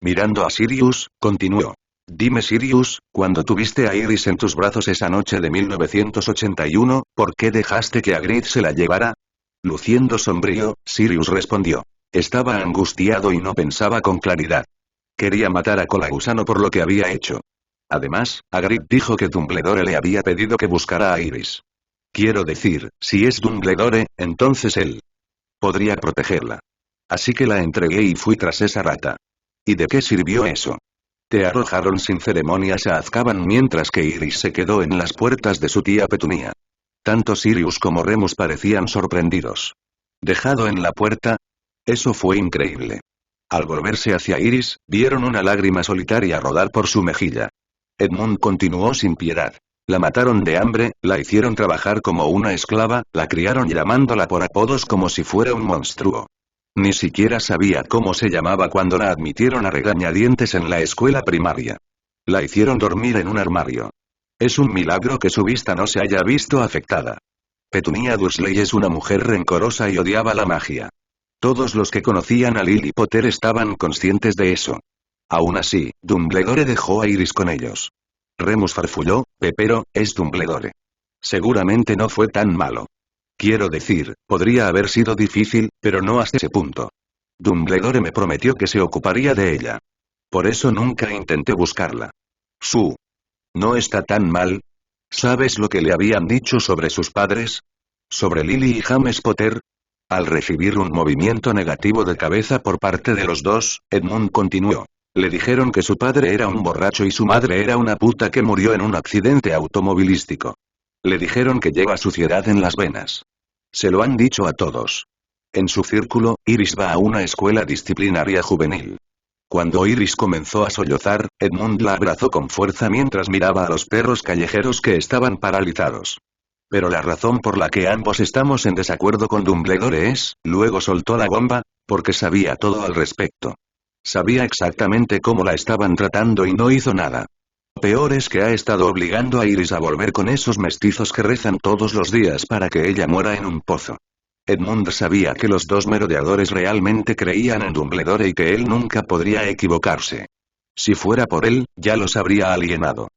Speaker 1: Mirando a Sirius, continuó. Dime Sirius, cuando tuviste a Iris en tus brazos esa noche de 1981, ¿por qué dejaste que Hagrid se la llevara? Luciendo sombrío, Sirius respondió. Estaba angustiado y no pensaba con claridad. Quería matar a Colagusano por lo que había hecho. Además, Hagrid dijo que Dumbledore le había pedido que buscara a Iris. Quiero decir, si es Dumbledore, entonces él podría protegerla. Así que la entregué y fui tras esa rata. ¿Y de qué sirvió eso? Te arrojaron sin ceremonias a Azkaban mientras que Iris se quedó en las puertas de su tía Petunia. Tanto Sirius como Remus parecían sorprendidos. ¿Dejado en la puerta? Eso fue increíble. Al volverse hacia Iris, vieron una lágrima solitaria rodar por su mejilla. Edmund continuó sin piedad. La mataron de hambre, la hicieron trabajar como una esclava, la criaron llamándola por apodos como si fuera un monstruo. Ni siquiera sabía cómo se llamaba cuando la admitieron a regañadientes en la escuela primaria. La hicieron dormir en un armario. Es un milagro que su vista no se haya visto afectada. Petunia Dursley es una mujer rencorosa y odiaba la magia. Todos los que conocían a Lily Potter estaban conscientes de eso. Aún así, Dumbledore dejó a Iris con ellos. Remus farfulló, pero, es Dumbledore. Seguramente no fue tan malo. Quiero decir, podría haber sido difícil, pero no hasta ese punto. Dumbledore me prometió que se ocuparía de ella. Por eso nunca intenté buscarla. No está tan mal. ¿Sabes lo que le habían dicho sobre sus padres? ¿Sobre Lily y James Potter? Al recibir un movimiento negativo de cabeza por parte de los dos, Edmund continuó. Le dijeron que su padre era un borracho y su madre era una puta que murió en un accidente automovilístico. Le dijeron que lleva suciedad en las venas. Se lo han dicho a todos. En su círculo, Iris va a una escuela disciplinaria juvenil. Cuando Iris comenzó a sollozar, Edmund la abrazó con fuerza mientras miraba a los perros callejeros que estaban paralizados. Pero la razón por la que ambos estamos en desacuerdo con Dumbledore es, luego soltó la bomba, porque sabía todo al respecto. Sabía exactamente cómo la estaban tratando y no hizo nada. Lo peor es que ha estado obligando a Iris a volver con esos mestizos que rezan todos los días para que ella muera en un pozo. Edmund sabía que los dos merodeadores realmente creían en Dumbledore y que él nunca podría equivocarse. Si fuera por él, ya los habría alienado.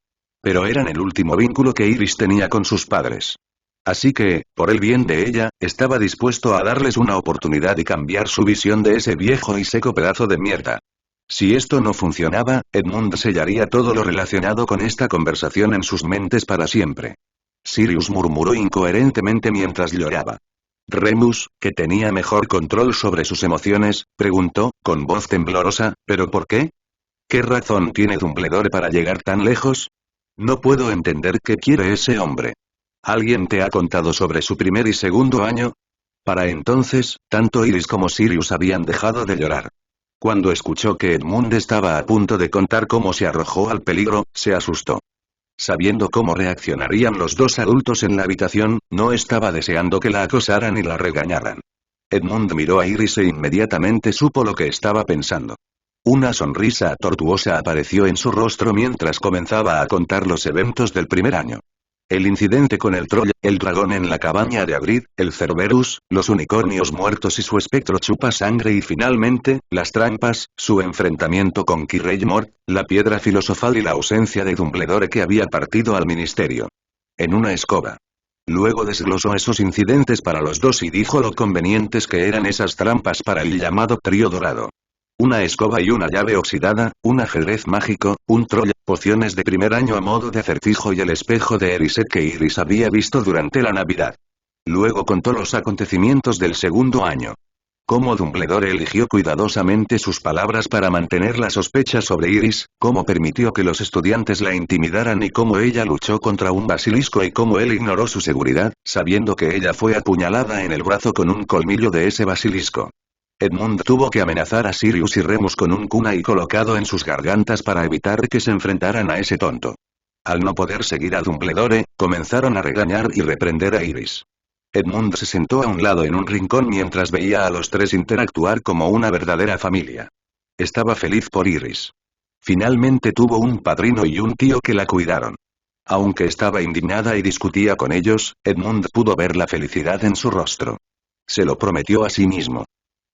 Speaker 1: Pero eran el último vínculo que Iris tenía con sus padres. Así que, por el bien de ella, estaba dispuesto a darles una oportunidad y cambiar su visión de ese viejo y seco pedazo de mierda. Si esto no funcionaba, Edmund sellaría todo lo relacionado con esta conversación en sus mentes para siempre. Sirius murmuró incoherentemente mientras lloraba. Remus, que tenía mejor control sobre sus emociones, preguntó, con voz temblorosa, ¿pero por qué? ¿Qué razón tiene Dumbledore para llegar tan lejos? No puedo entender qué quiere ese hombre. ¿Alguien te ha contado sobre su primer y segundo año? Para entonces, tanto Iris como Sirius habían dejado de llorar. Cuando escuchó que Edmund estaba a punto de contar cómo se arrojó al peligro, se asustó. Sabiendo cómo reaccionarían los dos adultos en la habitación, no estaba deseando que la acosaran y la regañaran. Edmund miró a Iris e inmediatamente supo lo que estaba pensando. Una sonrisa tortuosa apareció en su rostro mientras comenzaba a contar los eventos del primer año. El incidente con el troll, el dragón en la cabaña de Hagrid, el Cerberus, los unicornios muertos y su espectro chupa sangre y finalmente, las trampas, su enfrentamiento con Quirrell Mort, la piedra filosofal y la ausencia de Dumbledore que había partido al ministerio. En una escoba. Luego desglosó esos incidentes para los dos y dijo lo convenientes que eran esas trampas para el llamado trío dorado. Una escoba y una llave oxidada, un ajedrez mágico, un troll, pociones de primer año a modo de acertijo y el espejo de Erised que Iris había visto durante la Navidad. Luego contó los acontecimientos del segundo año. Cómo Dumbledore eligió cuidadosamente sus palabras para mantener la sospecha sobre Iris, cómo permitió que los estudiantes la intimidaran y cómo ella luchó contra un basilisco y cómo él ignoró su seguridad, sabiendo que ella fue apuñalada en el brazo con un colmillo de ese basilisco. Edmund tuvo que amenazar a Sirius y Remus con un kunai colocado en sus gargantas para evitar que se enfrentaran a ese tonto. Al no poder seguir a Dumbledore, comenzaron a regañar y reprender a Iris. Edmund se sentó a un lado en un rincón mientras veía a los tres interactuar como una verdadera familia. Estaba feliz por Iris. Finalmente tuvo un padrino y un tío que la cuidaron. Aunque estaba indignada y discutía con ellos, Edmund pudo ver la felicidad en su rostro. Se lo prometió a sí mismo.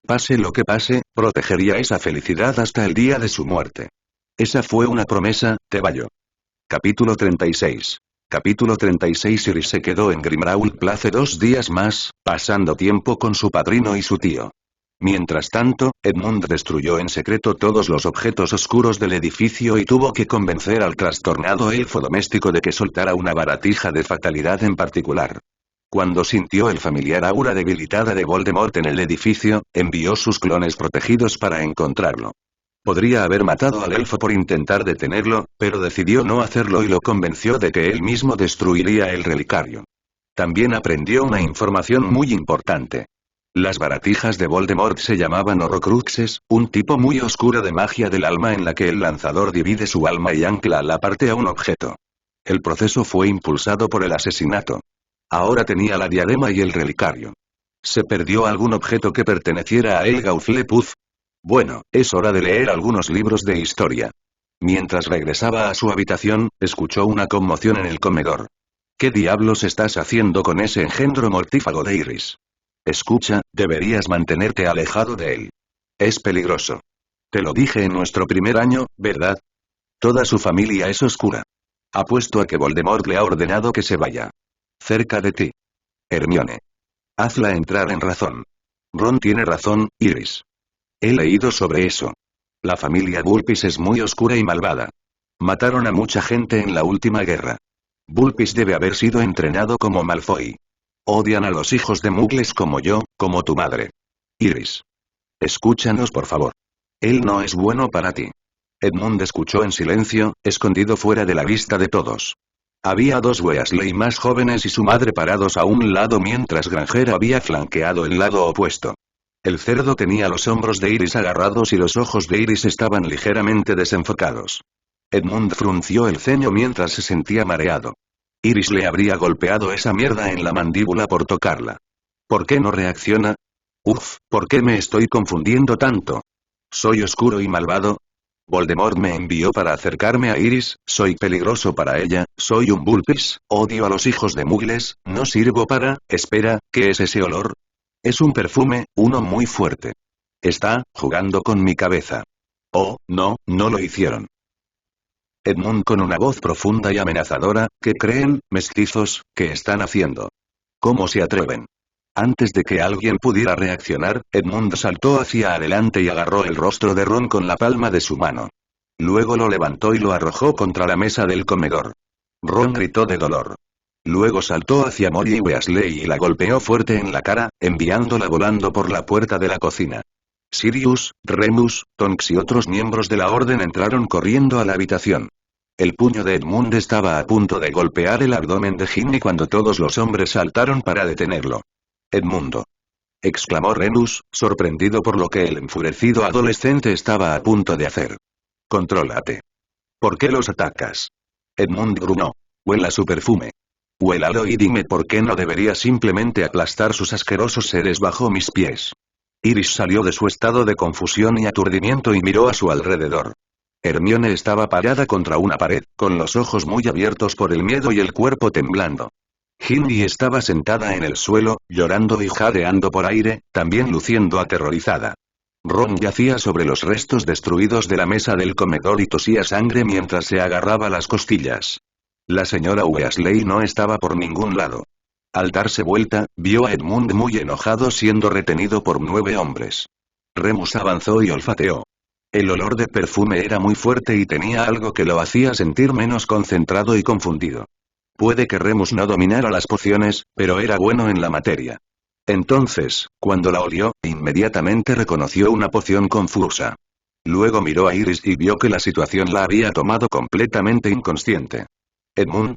Speaker 1: Pase lo que pase, protegería esa felicidad hasta el día de su muerte. Esa fue una promesa, Tebayo. Capítulo 36. Capítulo 36. Iris se quedó en Grimmauld Place 2 días más, pasando tiempo con su padrino y su tío. Mientras tanto, Edmund destruyó en secreto todos los objetos oscuros del edificio y tuvo que convencer al trastornado elfo doméstico de que soltara una baratija de fatalidad en particular. Cuando sintió el familiar aura debilitada de Voldemort en el edificio, envió sus clones protegidos para encontrarlo. Podría haber matado al elfo por intentar detenerlo, pero decidió no hacerlo y lo convenció de que él mismo destruiría el relicario. También aprendió una información muy importante. Las baratijas de Voldemort se llamaban Horrocruxes, un tipo muy oscuro de magia del alma en la que el lanzador divide su alma y ancla la parte a un objeto. El proceso fue impulsado por el asesinato. Ahora tenía la diadema y el relicario. ¿Se perdió algún objeto que perteneciera a Helga Hufflepuff? Bueno, es hora de leer algunos libros de historia. Mientras regresaba a su habitación, escuchó una conmoción en el comedor. ¿Qué diablos estás haciendo con ese engendro mortífago de Iris? Escucha, deberías mantenerte alejado de él. Es peligroso. Te lo dije en nuestro primer año, ¿verdad? Toda su familia es oscura. Apuesto a que Voldemort le ha ordenado que se vaya. Cerca de ti. Hermione. Hazla entrar en razón. Ron tiene razón, Iris. He leído sobre eso. La familia Vulpix es muy oscura y malvada. Mataron a mucha gente en la última guerra. Vulpix debe haber sido entrenado como Malfoy. Odian a los hijos de Muggles como yo, como tu madre. Iris. Escúchanos por favor. Él no es bueno para ti. Edmund escuchó en silencio, escondido fuera de la vista de todos. Había dos Weasley más jóvenes y su madre parados a un lado mientras Granger había flanqueado el lado opuesto. El cerdo tenía los hombros de Iris agarrados y los ojos de Iris estaban ligeramente desenfocados. Edmund frunció el ceño mientras se sentía mareado. Iris le habría golpeado esa mierda en la mandíbula por tocarla. ¿Por qué no reacciona? Uf, ¿por qué me estoy confundiendo tanto? ¿Soy oscuro y malvado? Voldemort me envió para acercarme a Iris, soy peligroso para ella, soy un Vulpix, odio a los hijos de Muggles, no sirvo para... Espera, ¿qué es ese olor? Es un perfume, uno muy fuerte. Está jugando con mi cabeza. Oh, no, no lo hicieron. Edmund con una voz profunda y amenazadora, ¿qué creen, mestizos, que están haciendo? ¿Cómo se atreven? Antes de que alguien pudiera reaccionar, Edmund saltó hacia adelante y agarró el rostro de Ron con la palma de su mano. Luego lo levantó y lo arrojó contra la mesa del comedor. Ron gritó de dolor. Luego saltó hacia Molly Weasley y la golpeó fuerte en la cara, enviándola volando por la puerta de la cocina. Sirius, Remus, Tonks y otros miembros de la orden entraron corriendo a la habitación. El puño de Edmund estaba a punto de golpear el abdomen de Ginny cuando todos los hombres saltaron para detenerlo. «Edmundo», exclamó Remus, sorprendido por lo que el enfurecido adolescente estaba a punto de hacer. «Contrólate. ¿Por qué los atacas?» Edmund gruñó. «Huela su perfume. Huélalo y dime por qué no debería simplemente aplastar sus asquerosos seres bajo mis pies». Iris salió de su estado de confusión y aturdimiento y miró a su alrededor. Hermione estaba parada contra una pared, con los ojos muy abiertos por el miedo y el cuerpo temblando. Ginny estaba sentada en el suelo, llorando y jadeando por aire, también luciendo aterrorizada. Ron yacía sobre los restos destruidos de la mesa del comedor y tosía sangre mientras se agarraba las costillas. La señora Weasley no estaba por ningún lado. Al darse vuelta, vio a Edmund muy enojado siendo retenido por 9 hombres. Remus avanzó y olfateó. El olor de perfume era muy fuerte y tenía algo que lo hacía sentir menos concentrado y confundido. Puede que Remus no dominara las pociones, pero era bueno en la materia. Entonces, cuando la olió, inmediatamente reconoció una poción confusa. Luego miró a Iris y vio que la situación la había tomado completamente inconsciente. Edmund,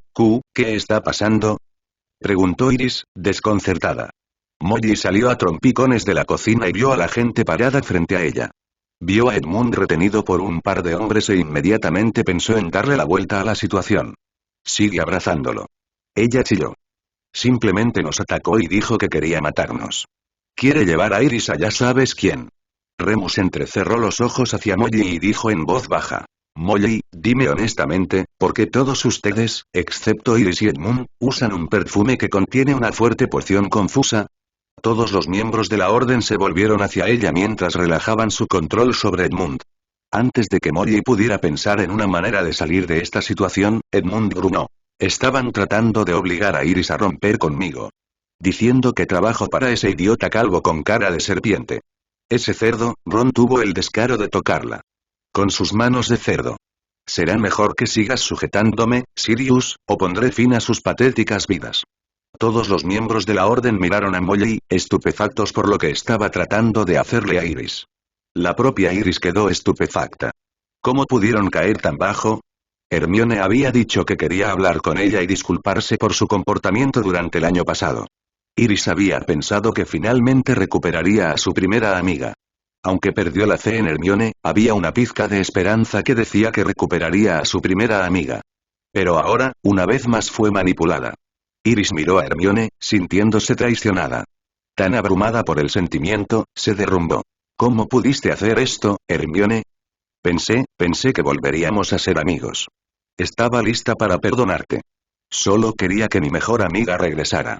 Speaker 1: ¿qué está pasando? Preguntó Iris, desconcertada. Molly salió a trompicones de la cocina y vio a la gente parada frente a ella. Vio a Edmund retenido por un par de hombres e inmediatamente pensó en darle la vuelta a la situación. Sigue abrazándolo. Ella chilló. Simplemente nos atacó y dijo que quería matarnos. Quiere llevar a Iris a ya sabes quién. Remus entrecerró los ojos hacia Molly y dijo en voz baja. Molly, dime honestamente, ¿por qué todos ustedes, excepto Iris y Edmund, usan un perfume que contiene una fuerte poción confusa? Todos los miembros de la orden se volvieron hacia ella mientras relajaban su control sobre Edmund. Antes de que Molly pudiera pensar en una manera de salir de esta situación, Edmund gruñó. Estaban tratando de obligar a Iris a romper conmigo. Diciendo que trabajo para ese idiota calvo con cara de serpiente. Ese cerdo, Ron tuvo el descaro de tocarla. Con sus manos de cerdo. Será mejor que sigas sujetándome, Sirius, o pondré fin a sus patéticas vidas. Todos los miembros de la orden miraron a Molly, estupefactos por lo que estaba tratando de hacerle a Iris. La propia Iris quedó estupefacta. ¿Cómo pudieron caer tan bajo? Hermione había dicho que quería hablar con ella y disculparse por su comportamiento durante el año pasado. Iris había pensado que finalmente recuperaría a su primera amiga. Aunque perdió la fe en Hermione, había una pizca de esperanza que decía que recuperaría a su primera amiga. Pero ahora, una vez más fue manipulada. Iris miró a Hermione, sintiéndose traicionada. Tan abrumada por el sentimiento, se derrumbó. ¿Cómo pudiste hacer esto, Hermione? Pensé que volveríamos a ser amigos. Estaba lista para perdonarte. Solo quería que mi mejor amiga regresara.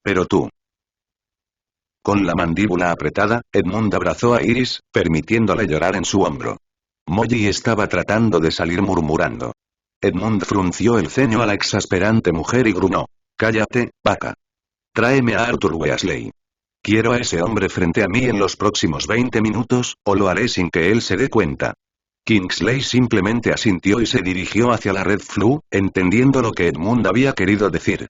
Speaker 1: Pero tú. Con la mandíbula apretada, Edmund abrazó a Iris, permitiéndole llorar en su hombro. Molly estaba tratando de salir murmurando. Edmund frunció el ceño a la exasperante mujer y gruñó. Cállate, vaca. Tráeme a Arthur Weasley. Quiero a ese hombre frente a mí en los próximos 20 minutos, o lo haré sin que él se dé cuenta. Kingsley simplemente asintió y se dirigió hacia la Red Floo, entendiendo lo que Edmund había querido decir.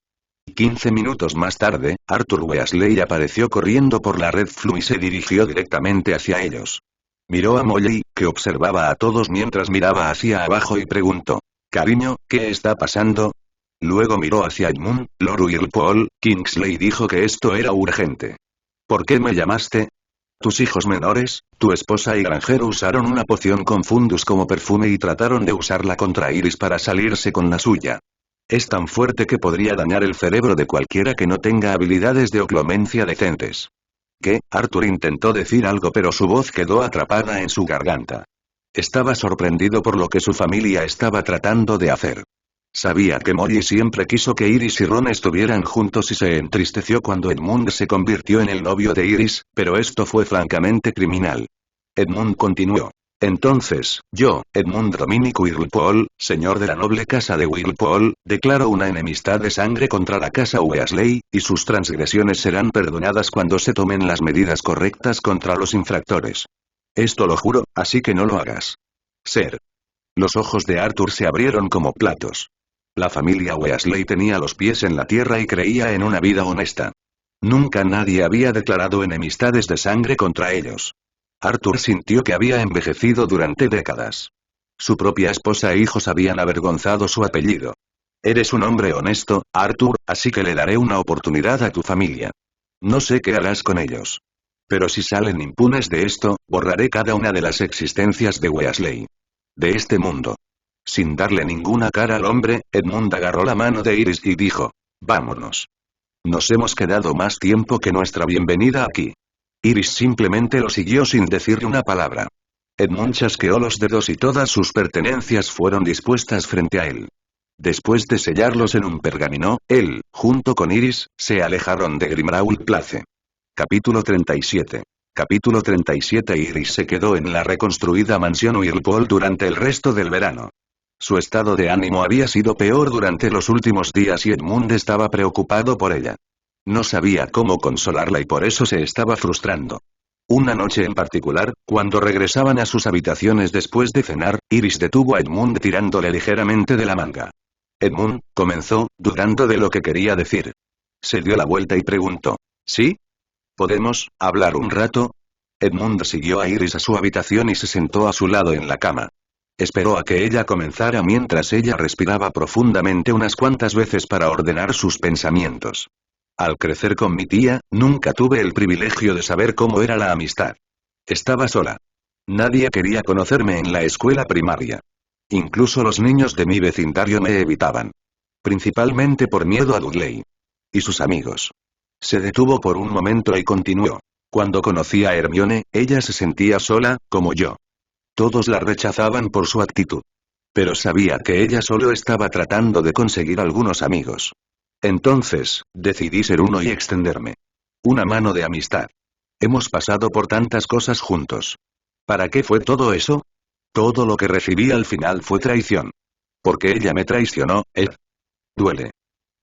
Speaker 1: 15 minutos más tarde, Arthur Weasley apareció corriendo por la Red Floo y se dirigió directamente hacia ellos. Miró a Molly, que observaba a todos mientras miraba hacia abajo y preguntó. Cariño, ¿qué está pasando? Luego miró hacia Edmund, Lord Whirlpool. Kingsley dijo que esto era urgente. ¿Por qué me llamaste? Tus hijos menores, tu esposa y granjero usaron una poción confundus como perfume y trataron de usarla contra Iris para salirse con la suya. Es tan fuerte que podría dañar el cerebro de cualquiera que no tenga habilidades de oclomencia decentes. ¿Qué? Arthur intentó decir algo pero su voz quedó atrapada en su garganta. Estaba sorprendido por lo que su familia estaba tratando de hacer. Sabía que Molly siempre quiso que Iris y Ron estuvieran juntos y se entristeció cuando Edmund se convirtió en el novio de Iris, pero esto fue francamente criminal. Edmund continuó. Entonces, yo, Edmund Dominic Whirlpool, señor de la noble casa de Whirlpool, declaro una enemistad de sangre contra la casa Weasley, y sus transgresiones serán perdonadas cuando se tomen las medidas correctas contra los infractores. Esto lo juro, así que no lo hagas. Ser. Los ojos de Arthur se abrieron como platos. La familia Weasley tenía los pies en la tierra y creía en una vida honesta. Nunca nadie había declarado enemistades de sangre contra ellos. Arthur sintió que había envejecido durante décadas. Su propia esposa e hijos habían avergonzado su apellido. Eres un hombre honesto, Arthur, así que le daré una oportunidad a tu familia. No sé qué harás con ellos. Pero si salen impunes de esto, borraré cada una de las existencias de Weasley. De este mundo. Sin darle ninguna cara al hombre, Edmund agarró la mano de Iris y dijo, vámonos. Nos hemos quedado más tiempo que nuestra bienvenida aquí. Iris simplemente lo siguió sin decirle una palabra. Edmund chasqueó los dedos y todas sus pertenencias fueron dispuestas frente a él. Después de sellarlos en un pergamino, él, junto con Iris, se alejaron de Grimmauld Place. Capítulo 37. Capítulo 37. Iris se quedó en la reconstruida mansión Whirlpool durante el resto del verano. Su estado de ánimo había sido peor durante los últimos días y Edmund estaba preocupado por ella. No sabía cómo consolarla y por eso se estaba frustrando. Una noche en particular, cuando regresaban a sus habitaciones después de cenar, Iris detuvo a Edmund tirándole ligeramente de la manga. Edmund, comenzó, dudando de lo que quería decir. Se dio la vuelta y preguntó. ¿Sí? ¿Podemos hablar un rato? Edmund siguió a Iris a su habitación y se sentó a su lado en la cama. Esperó a que ella comenzara mientras ella respiraba profundamente unas cuantas veces para ordenar sus pensamientos. Al crecer con mi tía, nunca tuve el privilegio de saber cómo era la amistad. Estaba sola. Nadie quería conocerme en la escuela primaria. Incluso los niños de mi vecindario me evitaban. Principalmente por miedo a Dudley. Y sus amigos. Se detuvo por un momento y continuó. Cuando conocí a Hermione, ella se sentía sola, como yo. Todos la rechazaban por su actitud. Pero sabía que ella solo estaba tratando de conseguir algunos amigos. Entonces, decidí ser uno y extenderme. Una mano de amistad. Hemos pasado por tantas cosas juntos. ¿Para qué fue todo eso? Todo lo que recibí al final fue traición. Porque ella me traicionó, Ed. Duele.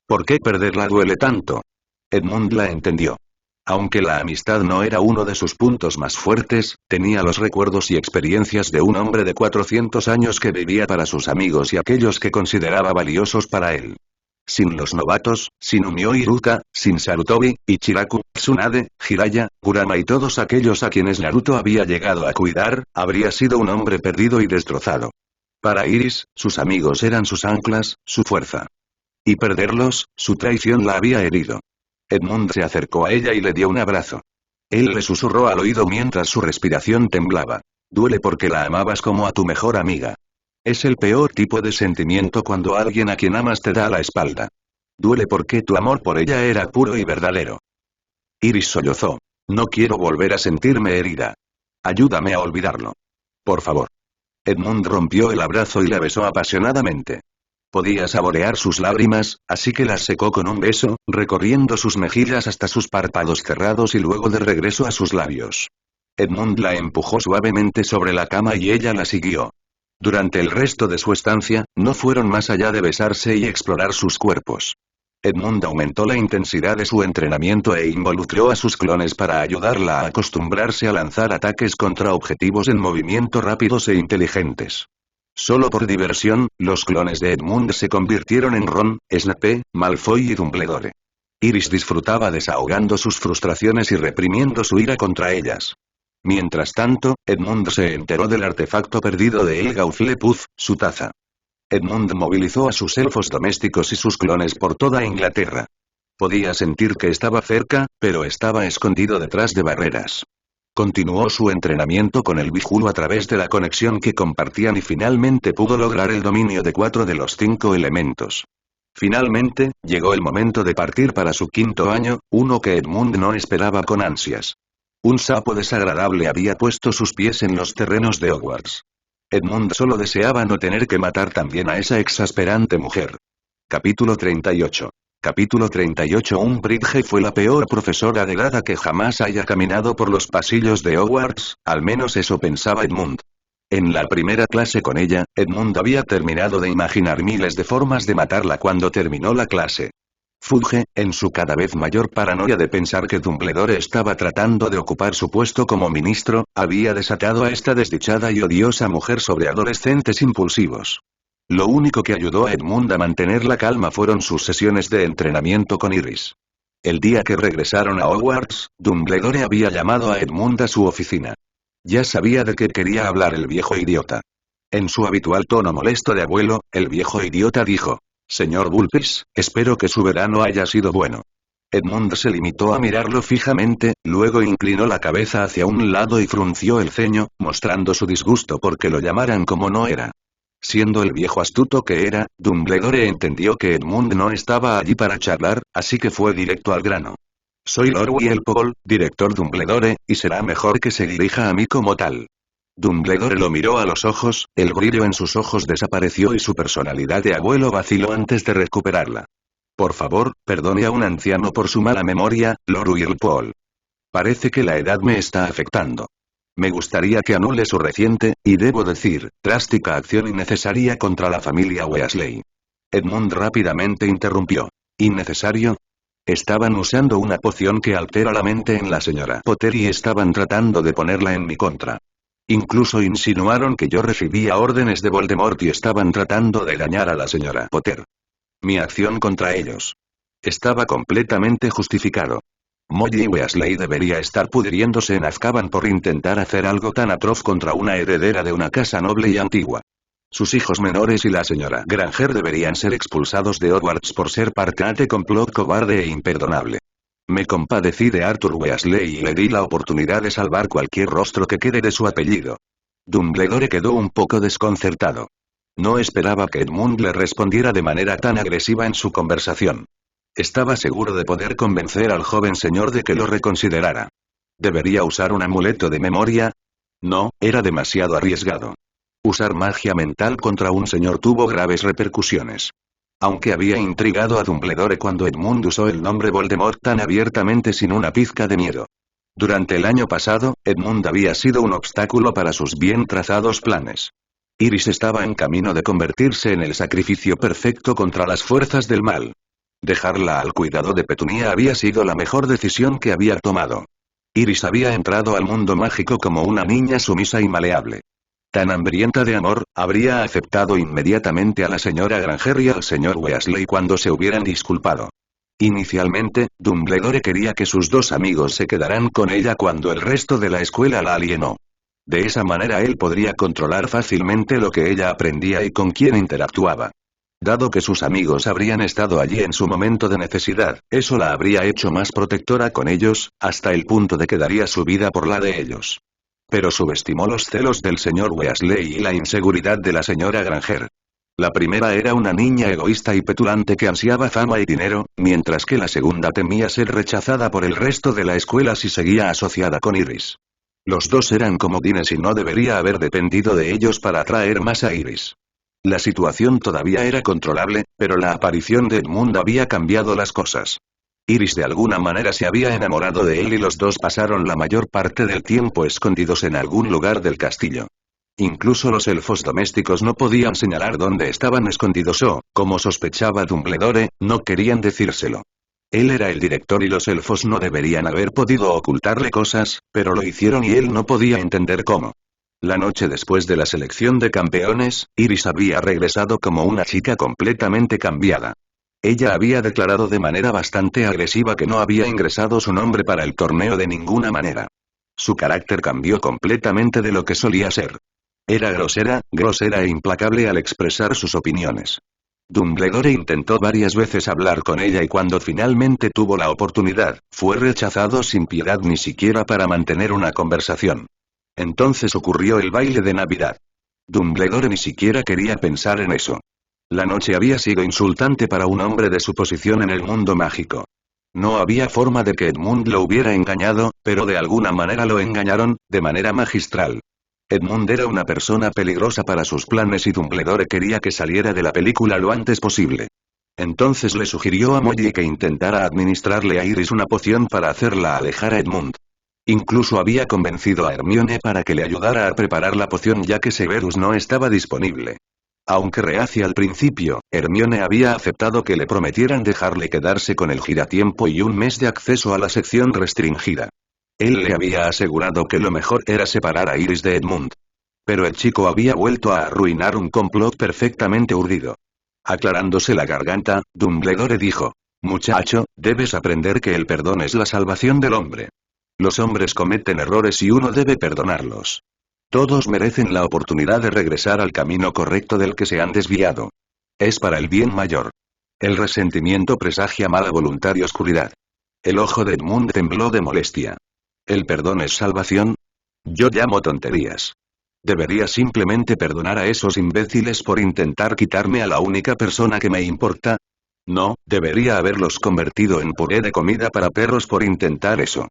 Speaker 1: ¿Por qué perderla duele tanto? Edmund la entendió. Aunque la amistad no era uno de sus puntos más fuertes, tenía los recuerdos y experiencias de un hombre de 400 años que vivía para sus amigos y aquellos que consideraba valiosos para él. Sin los novatos, sin Umio y Iruka, sin Sarutobi, Ichiraku, Tsunade, Jiraiya, Kurama y todos aquellos a quienes Naruto había llegado a cuidar, habría sido un hombre perdido y destrozado. Para Iris, sus amigos eran sus anclas, su fuerza. Y perderlos, su traición la había herido. Edmund se acercó a ella y le dio un abrazo. Él le susurró al oído mientras su respiración temblaba. Duele porque la amabas como a tu mejor amiga. Es el peor tipo de sentimiento cuando alguien a quien amas te da la espalda. Duele porque tu amor por ella era puro y verdadero. Iris sollozó. No quiero volver a sentirme herida. Ayúdame a olvidarlo. Por favor. Edmund rompió el abrazo y la besó apasionadamente. Podía saborear sus lágrimas, así que las secó con un beso, recorriendo sus mejillas hasta sus párpados cerrados y luego de regreso a sus labios. Edmund la empujó suavemente sobre la cama y ella la siguió. Durante el resto de su estancia, no fueron más allá de besarse y explorar sus cuerpos. Edmund aumentó la intensidad de su entrenamiento e involucró a sus clones para ayudarla a acostumbrarse a lanzar ataques contra objetivos en movimiento rápidos e inteligentes. Solo por diversión, los clones de Edmund se convirtieron en Ron, Snape, Malfoy y Dumbledore. Iris disfrutaba desahogando sus frustraciones y reprimiendo su ira contra ellas. Mientras tanto, Edmund se enteró del artefacto perdido de Helga Hufflepuff, su taza. Edmund movilizó a sus elfos domésticos y sus clones por toda Inglaterra. Podía sentir que estaba cerca, pero estaba escondido detrás de barreras. Continuó su entrenamiento con el Vigulu a través de la conexión que compartían y finalmente pudo lograr el dominio de 4 de los 5 elementos. Finalmente, llegó el momento de partir para su 5.º año, uno que Edmund no esperaba con ansias. Un sapo desagradable había puesto sus pies en los terrenos de Hogwarts. Edmund solo deseaba no tener que matar también a esa exasperante mujer. Capítulo 38. Capítulo 38. Umbridge fue la peor profesora de Hada que jamás haya caminado por los pasillos de Hogwarts, al menos eso pensaba Edmund. En la primera clase con ella, Edmund había terminado de imaginar miles de formas de matarla cuando terminó la clase. Fudge, en su cada vez mayor paranoia de pensar que Dumbledore estaba tratando de ocupar su puesto como ministro, había desatado a esta desdichada y odiosa mujer sobre adolescentes impulsivos. Lo único que ayudó a Edmund a mantener la calma fueron sus sesiones de entrenamiento con Iris. El día que regresaron a Hogwarts, Dumbledore había llamado a Edmund a su oficina. Ya sabía de qué quería hablar el viejo idiota. En su habitual tono molesto de abuelo, el viejo idiota dijo: «Señor Bulpis, espero que su verano haya sido bueno». Edmund se limitó a mirarlo fijamente, luego inclinó la cabeza hacia un lado y frunció el ceño, mostrando su disgusto porque lo llamaran como no era. Siendo el viejo astuto que era, Dumbledore entendió que Edmund no estaba allí para charlar, así que fue directo al grano. «Soy Lord Whirlpool, director Dumbledore, y será mejor que se dirija a mí como tal». Dumbledore lo miró a los ojos, el brillo en sus ojos desapareció y su personalidad de abuelo vaciló antes de recuperarla. «Por favor, perdone a un anciano por su mala memoria, Lord Whirlpool. Parece que la edad me está afectando. Me gustaría que anule su reciente, y debo decir, drástica acción innecesaria contra la familia Weasley». Edmund rápidamente interrumpió. «¿Innecesario? Estaban usando una poción que altera la mente en la señora Potter y estaban tratando de ponerla en mi contra. Incluso insinuaron que yo recibía órdenes de Voldemort y estaban tratando de dañar a la señora Potter. Mi acción contra ellos estaba completamente justificado. Molly Weasley debería estar pudriéndose en Azkaban por intentar hacer algo tan atroz contra una heredera de una casa noble y antigua. Sus hijos menores y la señora Granger deberían ser expulsados de Hogwarts por ser parte de este complot cobarde e imperdonable. Me compadecí de Arthur Weasley y le di la oportunidad de salvar cualquier rostro que quede de su apellido. Dumbledore quedó un poco desconcertado. No esperaba que Edmund le respondiera de manera tan agresiva en su conversación. Estaba seguro de poder convencer al joven señor de que lo reconsiderara. ¿Debería usar un amuleto de memoria? No, era demasiado arriesgado. Usar magia mental contra un señor tuvo graves repercusiones. Aunque había intrigado a Dumbledore cuando Edmund usó el nombre Voldemort tan abiertamente sin una pizca de miedo. Durante el año pasado, Edmund había sido un obstáculo para sus bien trazados planes. Iris estaba en camino de convertirse en el sacrificio perfecto contra las fuerzas del mal. Dejarla al cuidado de Petunia había sido la mejor decisión que había tomado. Iris había entrado al mundo mágico como una niña sumisa y maleable. Tan hambrienta de amor, habría aceptado inmediatamente a la señora Granger y al señor Weasley cuando se hubieran disculpado. Inicialmente, Dumbledore quería que sus dos amigos se quedaran con ella cuando el resto de la escuela la alienó. De esa manera él podría controlar fácilmente lo que ella aprendía y con quién interactuaba. Dado que sus amigos habrían estado allí en su momento de necesidad, eso la habría hecho más protectora con ellos, hasta el punto de que daría su vida por la de ellos. Pero subestimó los celos del señor Weasley y la inseguridad de la señora Granger. La primera era una niña egoísta y petulante que ansiaba fama y dinero, mientras que la segunda temía ser rechazada por el resto de la escuela si seguía asociada con Iris. Los dos eran comodines y no debería haber dependido de ellos para atraer más a Iris. La situación todavía era controlable, pero la aparición de Edmund había cambiado las cosas. Iris de alguna manera se había enamorado de él y los dos pasaron la mayor parte del tiempo escondidos en algún lugar del castillo. Incluso los elfos domésticos no podían señalar dónde estaban escondidos o, como sospechaba Dumbledore, no querían decírselo. Él era el director y los elfos no deberían haber podido ocultarle cosas, pero lo hicieron y él no podía entender cómo. La noche después de la selección de campeones, Iris había regresado como una chica completamente cambiada. Ella había declarado de manera bastante agresiva que no había ingresado su nombre para el torneo de ninguna manera. Su carácter cambió completamente de lo que solía ser. Era grosera e implacable al expresar sus opiniones. Dumbledore intentó varias veces hablar con ella y cuando finalmente tuvo la oportunidad, fue rechazado sin piedad ni siquiera para mantener una conversación. Entonces ocurrió el baile de Navidad. Dumbledore ni siquiera quería pensar en eso. La noche había sido insultante para un hombre de su posición en el mundo mágico. No había forma de que Edmund lo hubiera engañado, pero de alguna manera lo engañaron, de manera magistral. Edmund era una persona peligrosa para sus planes y Dumbledore quería que saliera de la película lo antes posible. Entonces le sugirió a Molly que intentara administrarle a Iris una poción para hacerla alejar a Edmund. Incluso había convencido a Hermione para que le ayudara a preparar la poción ya que Severus no estaba disponible. Aunque reacia al principio, Hermione había aceptado que le prometieran dejarle quedarse con el giratiempo y un mes de acceso a la sección restringida. Él le había asegurado que lo mejor era separar a Iris de Edmund. Pero el chico había vuelto a arruinar un complot perfectamente urdido. Aclarándose la garganta, Dumbledore dijo: «Muchacho, debes aprender que el perdón es la salvación del hombre. Los hombres cometen errores y uno debe perdonarlos. Todos merecen la oportunidad de regresar al camino correcto del que se han desviado. Es para el bien mayor». El resentimiento presagia mala voluntad y oscuridad. El ojo de Edmund tembló de molestia. ¿El perdón es salvación? Yo llamo tonterías. ¿Debería simplemente perdonar a esos imbéciles por intentar quitarme a la única persona que me importa? No, debería haberlos convertido en puré de comida para perros por intentar eso.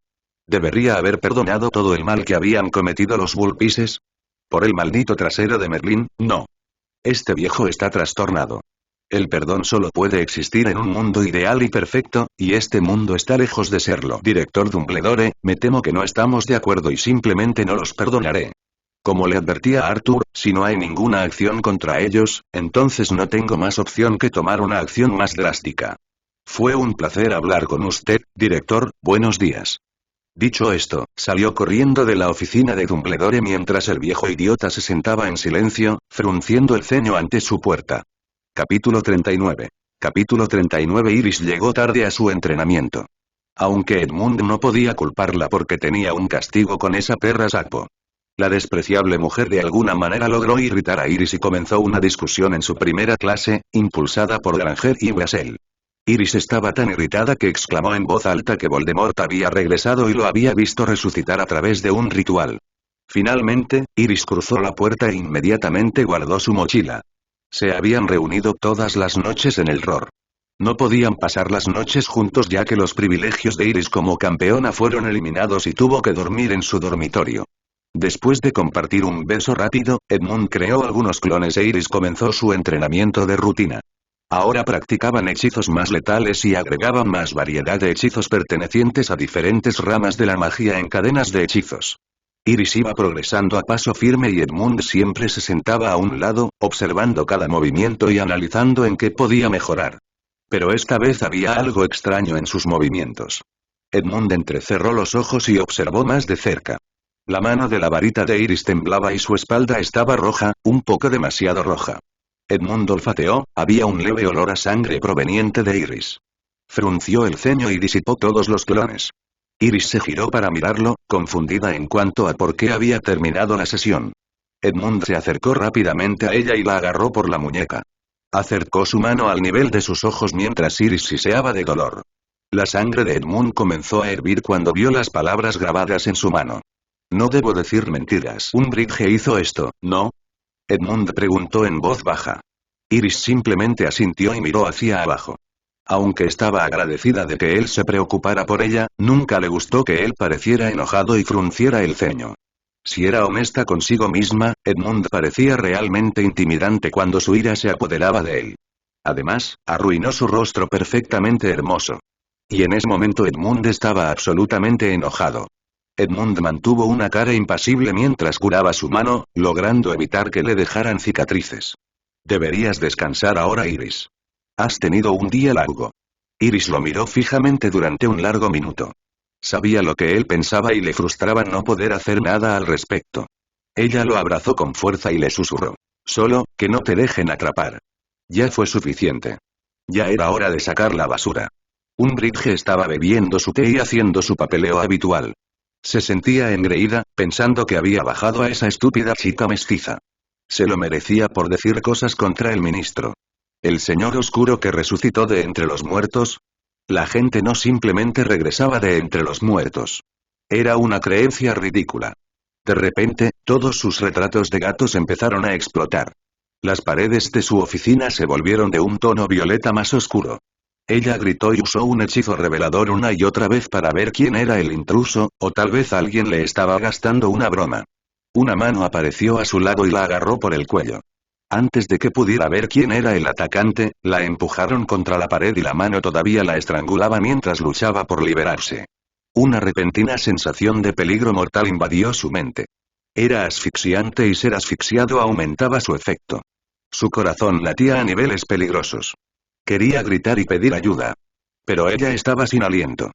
Speaker 1: ¿Debería haber perdonado todo el mal que habían cometido los Vulpises? Por el maldito trasero de Merlín, no. Este viejo está trastornado. El perdón solo puede existir en un mundo ideal y perfecto, y este mundo está lejos de serlo. Director Dumbledore, me temo que no estamos de acuerdo y simplemente no los perdonaré. Como le advertía a Arthur, si no hay ninguna acción contra ellos, entonces no tengo más opción que tomar una acción más drástica. Fue un placer hablar con usted, director, buenos días. Dicho esto, salió corriendo de la oficina de Dumbledore mientras el viejo idiota se sentaba en silencio, frunciendo el ceño ante su puerta. Capítulo 39. Capítulo 39. Iris llegó tarde a su entrenamiento. Aunque Edmund no podía culparla porque tenía un castigo con esa perra sapo. La despreciable mujer de alguna manera logró irritar a Iris y comenzó una discusión en su primera clase, impulsada por Granger y Weasley. Iris estaba tan irritada que exclamó en voz alta que Voldemort había regresado y lo había visto resucitar a través de un ritual. Finalmente, Iris cruzó la puerta e inmediatamente guardó su mochila. Se habían reunido todas las noches en el ROR. No podían pasar las noches juntos ya que los privilegios de Iris como campeona fueron eliminados y tuvo que dormir en su dormitorio. Después de compartir un beso rápido, Edmund creó algunos clones e Iris comenzó su entrenamiento de rutina. Ahora practicaban hechizos más letales y agregaban más variedad de hechizos pertenecientes a diferentes ramas de la magia en cadenas de hechizos. Iris iba progresando a paso firme y Edmund siempre se sentaba a un lado, observando cada movimiento y analizando en qué podía mejorar. Pero esta vez había algo extraño en sus movimientos. Edmund entrecerró los ojos y observó más de cerca. La mano de la varita de Iris temblaba y su espalda estaba roja, un poco demasiado roja. Edmund olfateó, había un leve olor a sangre proveniente de Iris. Frunció el ceño y disipó todos los clones. Iris se giró para mirarlo, confundida en cuanto a por qué había terminado la sesión. Edmund se acercó rápidamente a ella y la agarró por la muñeca. Acercó su mano al nivel de sus ojos mientras Iris siseaba de dolor. La sangre de Edmund comenzó a hervir cuando vio las palabras grabadas en su mano. No debo decir mentiras. Umbridge hizo esto, ¿no? Edmund preguntó en voz baja. Iris simplemente asintió y miró hacia abajo. Aunque estaba agradecida de que él se preocupara por ella, nunca le gustó que él pareciera enojado y frunciera el ceño. Si era honesta consigo misma, Edmund parecía realmente intimidante cuando su ira se apoderaba de él. Además, arruinó su rostro perfectamente hermoso. Y en ese momento Edmund estaba absolutamente enojado. Edmund mantuvo una cara impasible mientras curaba su mano, logrando evitar que le dejaran cicatrices. Deberías descansar ahora, Iris. Has tenido un día largo. Iris lo miró fijamente durante un largo minuto. Sabía lo que él pensaba y le frustraba no poder hacer nada al respecto. Ella lo abrazó con fuerza y le susurró. Solo, que no te dejen atrapar. Ya fue suficiente. Ya era hora de sacar la basura. Umbridge estaba bebiendo su té y haciendo su papeleo habitual. Se sentía engreída, pensando que había bajado a esa estúpida chica mestiza. Se lo merecía por decir cosas contra el ministro. ¿El señor oscuro que resucitó de entre los muertos? La gente no simplemente regresaba de entre los muertos. Era una creencia ridícula. De repente, todos sus retratos de gatos empezaron a explotar. Las paredes de su oficina se volvieron de un tono violeta más oscuro. Ella gritó y usó un hechizo revelador una y otra vez para ver quién era el intruso, o tal vez alguien le estaba gastando una broma. Una mano apareció a su lado y la agarró por el cuello. Antes de que pudiera ver quién era el atacante, la empujaron contra la pared y la mano todavía la estrangulaba mientras luchaba por liberarse. Una repentina sensación de peligro mortal invadió su mente. Era asfixiante y ser asfixiado aumentaba su efecto. Su corazón latía a niveles peligrosos. Quería gritar y pedir ayuda. Pero ella estaba sin aliento.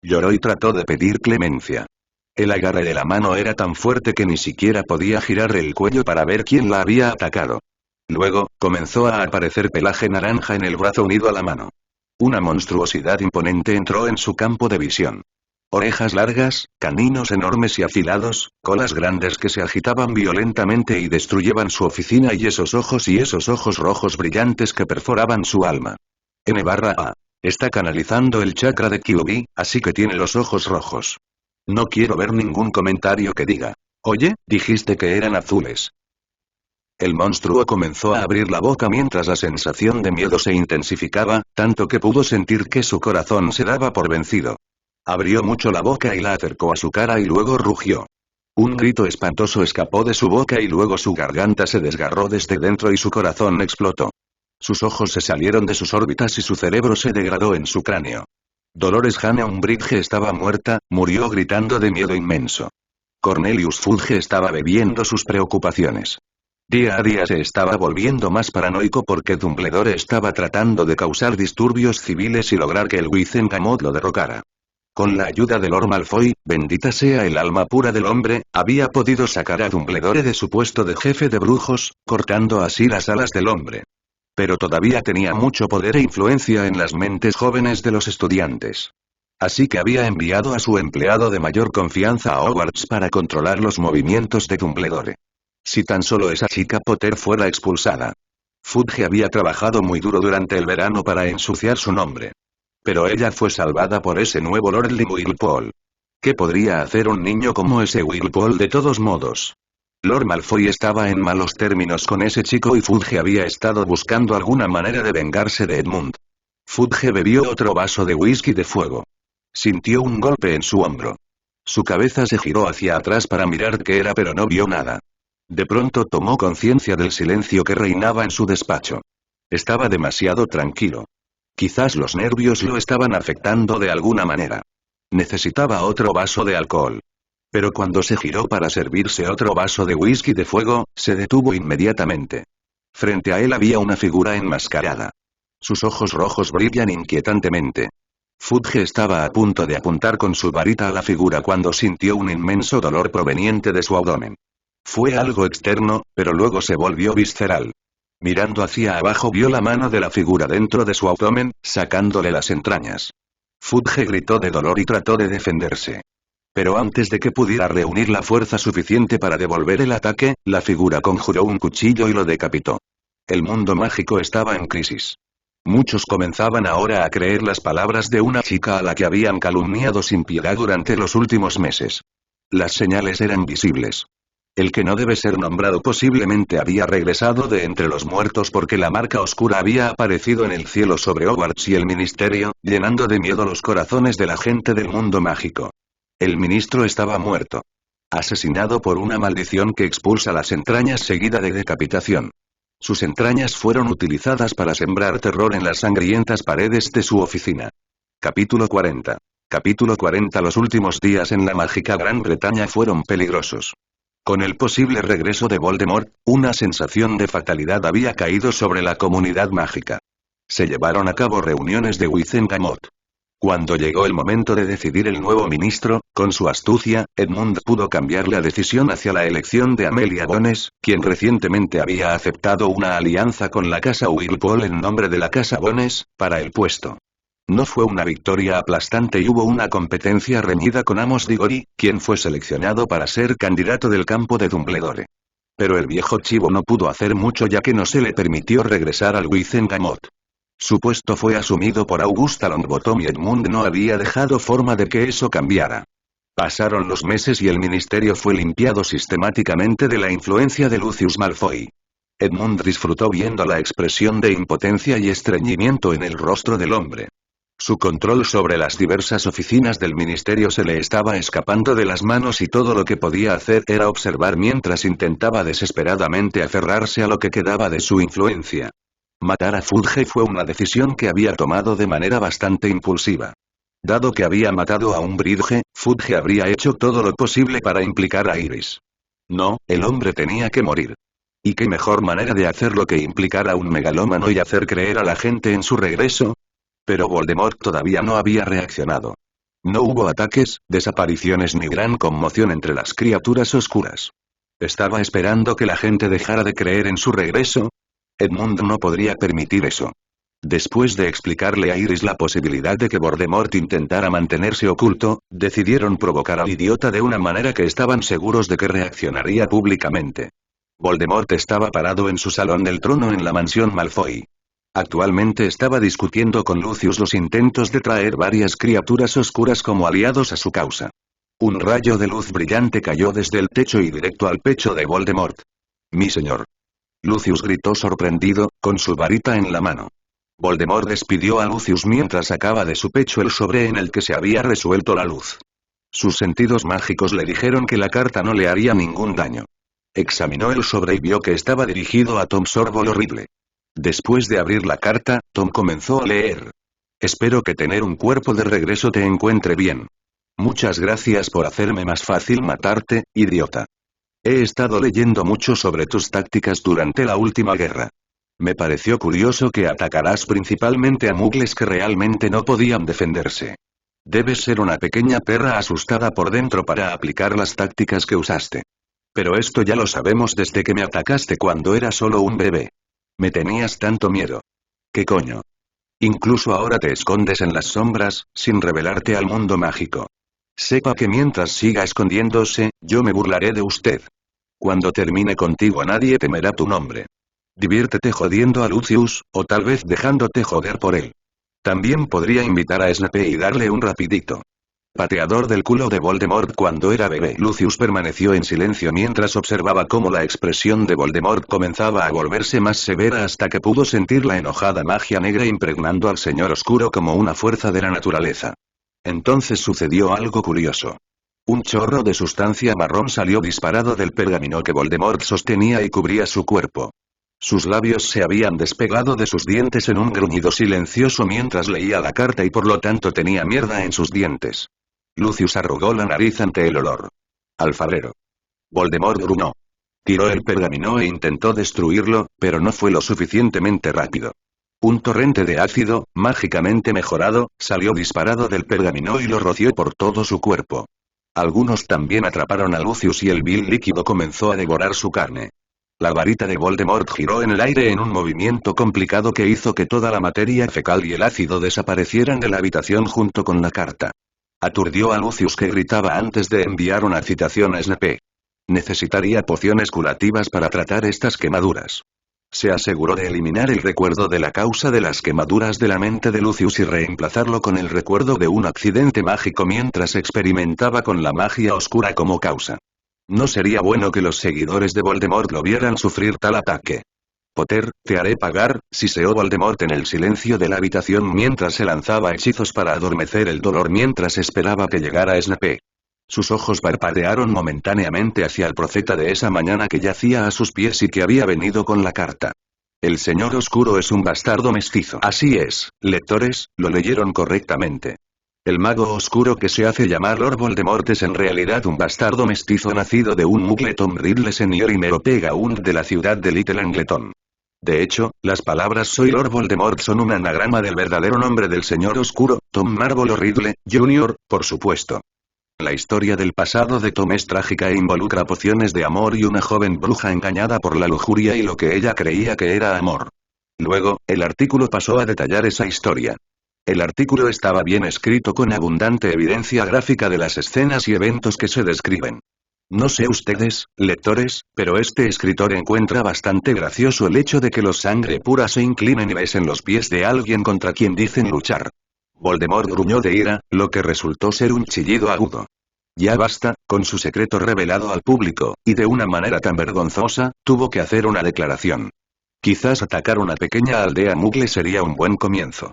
Speaker 1: Lloró y trató de pedir clemencia. El agarre de la mano era tan fuerte que ni siquiera podía girar el cuello para ver quién la había atacado. Luego, comenzó a aparecer pelaje naranja en el brazo unido a la mano. Una monstruosidad imponente entró en su campo de visión. Orejas largas, caninos enormes y afilados, colas grandes que se agitaban violentamente y destruyeban su oficina y esos ojos rojos brillantes que perforaban su alma. N/A. Está canalizando el chakra de QB, así que tiene los ojos rojos. No quiero ver ningún comentario que diga. Oye, dijiste que eran azules. El monstruo comenzó a abrir la boca mientras la sensación de miedo se intensificaba, tanto que pudo sentir que su corazón se daba por vencido. Abrió mucho la boca y la acercó a su cara y luego rugió. Un grito espantoso escapó de su boca y luego su garganta se desgarró desde dentro y su corazón explotó. Sus ojos se salieron de sus órbitas y su cerebro se degradó en su cráneo. Dolores Hannah Umbridge estaba muerta, murió gritando de miedo inmenso. Cornelius Fudge estaba bebiendo sus preocupaciones. Día a día se estaba volviendo más paranoico porque Dumbledore estaba tratando de causar disturbios civiles y lograr que el Wizengamot lo derrocara. Con la ayuda de Lord Malfoy, bendita sea el alma pura del hombre, había podido sacar a Dumbledore de su puesto de jefe de brujos, cortando así las alas del hombre. Pero todavía tenía mucho poder e influencia en las mentes jóvenes de los estudiantes. Así que había enviado a su empleado de mayor confianza a Hogwarts para controlar los movimientos de Dumbledore. Si tan solo esa chica Potter fuera expulsada. Fudge había trabajado muy duro durante el verano para ensuciar su nombre. Pero ella fue salvada por ese nuevo Lord Whirlpool. ¿Qué podría hacer un niño como ese Whirlpool de todos modos? Lord Malfoy estaba en malos términos con ese chico y Fudge había estado buscando alguna manera de vengarse de Edmund. Fudge bebió otro vaso de whisky de fuego. Sintió un golpe en su hombro. Su cabeza se giró hacia atrás para mirar qué era pero no vio nada. De pronto tomó conciencia del silencio que reinaba en su despacho. Estaba demasiado tranquilo. Quizás los nervios lo estaban afectando de alguna manera. Necesitaba otro vaso de alcohol. Pero cuando se giró para servirse otro vaso de whisky de fuego, se detuvo inmediatamente. Frente a él había una figura enmascarada. Sus ojos rojos brillan inquietantemente. Fudge estaba a punto de apuntar con su varita a la figura cuando sintió un inmenso dolor proveniente de su abdomen. Fue algo externo, pero luego se volvió visceral. Mirando hacia abajo vio la mano de la figura dentro de su abdomen, sacándole las entrañas. Fudge gritó de dolor y trató de defenderse. Pero antes de que pudiera reunir la fuerza suficiente para devolver el ataque, la figura conjuró un cuchillo y lo decapitó. El mundo mágico estaba en crisis. Muchos comenzaban ahora a creer las palabras de una chica a la que habían calumniado sin piedad durante los últimos meses. Las señales eran visibles. El que no debe ser nombrado posiblemente había regresado de entre los muertos porque la marca oscura había aparecido en el cielo sobre Hogwarts y el ministerio, llenando de miedo los corazones de la gente del mundo mágico. El ministro estaba muerto. Asesinado por una maldición que expulsa las entrañas seguida de decapitación. Sus entrañas fueron utilizadas para sembrar terror en las sangrientas paredes de su oficina. Capítulo 40. Capítulo 40. Los últimos días en la mágica Gran Bretaña fueron peligrosos. Con el posible regreso de Voldemort, una sensación de fatalidad había caído sobre la comunidad mágica. Se llevaron a cabo reuniones de Wizengamot. Cuando llegó el momento de decidir el nuevo ministro, con su astucia, Edmund pudo cambiar la decisión hacia la elección de Amelia Bones, quien recientemente había aceptado una alianza con la casa Whirlpool en nombre de la casa Bones, para el puesto. No fue una victoria aplastante y hubo una competencia reñida con Amos Diggory, quien fue seleccionado para ser candidato del campo de Dumbledore. Pero el viejo chivo no pudo hacer mucho ya que no se le permitió regresar al Wizengamot. Su puesto fue asumido por Augusta Longbottom y Edmund no había dejado forma de que eso cambiara. Pasaron los meses y el ministerio fue limpiado sistemáticamente de la influencia de Lucius Malfoy. Edmund disfrutó viendo la expresión de impotencia y estreñimiento en el rostro del hombre. Su control sobre las diversas oficinas del ministerio se le estaba escapando de las manos y todo lo que podía hacer era observar mientras intentaba desesperadamente aferrarse a lo que quedaba de su influencia. Matar a Fudge fue una decisión que había tomado de manera bastante impulsiva. Dado que había matado a Umbridge, Fudge habría hecho todo lo posible para implicar a Iris. No, el hombre tenía que morir. ¿Y qué mejor manera de hacerlo que implicar a un megalómano y hacer creer a la gente en su regreso? Pero Voldemort todavía no había reaccionado. No hubo ataques, desapariciones ni gran conmoción entre las criaturas oscuras. ¿Estaba esperando que la gente dejara de creer en su regreso? Edmund no podría permitir eso. Después de explicarle a Iris la posibilidad de que Voldemort intentara mantenerse oculto, decidieron provocar al idiota de una manera que estaban seguros de que reaccionaría públicamente. Voldemort estaba parado en su salón del trono en la mansión Malfoy. Actualmente estaba discutiendo con Lucius los intentos de traer varias criaturas oscuras como aliados a su causa. Un rayo de luz brillante cayó desde el techo y directo al pecho de Voldemort. «Mi señor». Lucius gritó sorprendido, con su varita en la mano. Voldemort despidió a Lucius mientras sacaba de su pecho el sobre en el que se había resuelto la luz. Sus sentidos mágicos le dijeron que la carta no le haría ningún daño. Examinó el sobre y vio que estaba dirigido a Tom Sorbo el Horrible. Después de abrir la carta, Tom comenzó a leer. «Espero que tener un cuerpo de regreso te encuentre bien. Muchas gracias por hacerme más fácil matarte, idiota. He estado leyendo mucho sobre tus tácticas durante la última guerra. Me pareció curioso que atacarás principalmente a muggles que realmente no podían defenderse. Debes ser una pequeña perra asustada por dentro para aplicar las tácticas que usaste. Pero esto ya lo sabemos desde que me atacaste cuando era solo un bebé. Me tenías tanto miedo. ¿Qué coño? Incluso ahora te escondes en las sombras, sin revelarte al mundo mágico. Sepa que mientras siga escondiéndose, yo me burlaré de usted. Cuando termine contigo nadie temerá tu nombre. Diviértete jodiendo a Lucius, o tal vez dejándote joder por él. También podría invitar a Snape y darle un rapidito. Pateador del culo de Voldemort cuando era bebé. Lucius permaneció en silencio mientras observaba cómo la expresión de Voldemort comenzaba a volverse más severa hasta que pudo sentir la enojada magia negra impregnando al Señor Oscuro como una fuerza de la naturaleza. Entonces sucedió algo curioso. Un chorro de sustancia marrón salió disparado del pergamino que Voldemort sostenía y cubría su cuerpo. Sus labios se habían despegado de sus dientes en un gruñido silencioso mientras leía la carta y por lo tanto tenía mierda en sus dientes. Lucius arrugó la nariz ante el olor. Alfarero. Voldemort gruñó. Tiró el pergamino e intentó destruirlo, pero no fue lo suficientemente rápido. Un torrente de ácido, mágicamente mejorado, salió disparado del pergamino y lo roció por todo su cuerpo. Algunos también atraparon a Lucius y el vil líquido comenzó a devorar su carne. La varita de Voldemort giró en el aire en un movimiento complicado que hizo que toda la materia fecal y el ácido desaparecieran de la habitación junto con la carta. Aturdió a Lucius que gritaba antes de enviar una citación a Snape. Necesitaría pociones curativas para tratar estas quemaduras. Se aseguró de eliminar el recuerdo de la causa de las quemaduras de la mente de Lucius y reemplazarlo con el recuerdo de un accidente mágico mientras experimentaba con la magia oscura como causa. No sería bueno que los seguidores de Voldemort lo vieran sufrir tal ataque. Potter, te haré pagar, siseó Voldemort en el silencio de la habitación mientras se lanzaba hechizos para adormecer el dolor mientras esperaba que llegara Snape. Sus ojos parpadearon momentáneamente hacia el profeta de esa mañana que yacía a sus pies y que había venido con la carta. El Señor Oscuro es un bastardo mestizo. Así es, lectores, lo leyeron correctamente. El mago oscuro que se hace llamar Lord Voldemort es en realidad un bastardo mestizo nacido de un muggle Tom Riddle Senior y Meropegaund de la ciudad de Little Angleton. De hecho, las palabras Soy Lord Voldemort son un anagrama del verdadero nombre del Señor Oscuro, Tom Marvolo Riddle, Jr., por supuesto. La historia del pasado de Tom es trágica e involucra pociones de amor y una joven bruja engañada por la lujuria y lo que ella creía que era amor. Luego, el artículo pasó a detallar esa historia. El artículo estaba bien escrito con abundante evidencia gráfica de las escenas y eventos que se describen. No sé ustedes, lectores, pero este escritor encuentra bastante gracioso el hecho de que los sangre pura se inclinen y besen los pies de alguien contra quien dicen luchar. Voldemort gruñó de ira, lo que resultó ser un chillido agudo. Ya basta, con su secreto revelado al público, y de una manera tan vergonzosa, tuvo que hacer una declaración. Quizás atacar una pequeña aldea muggle sería un buen comienzo.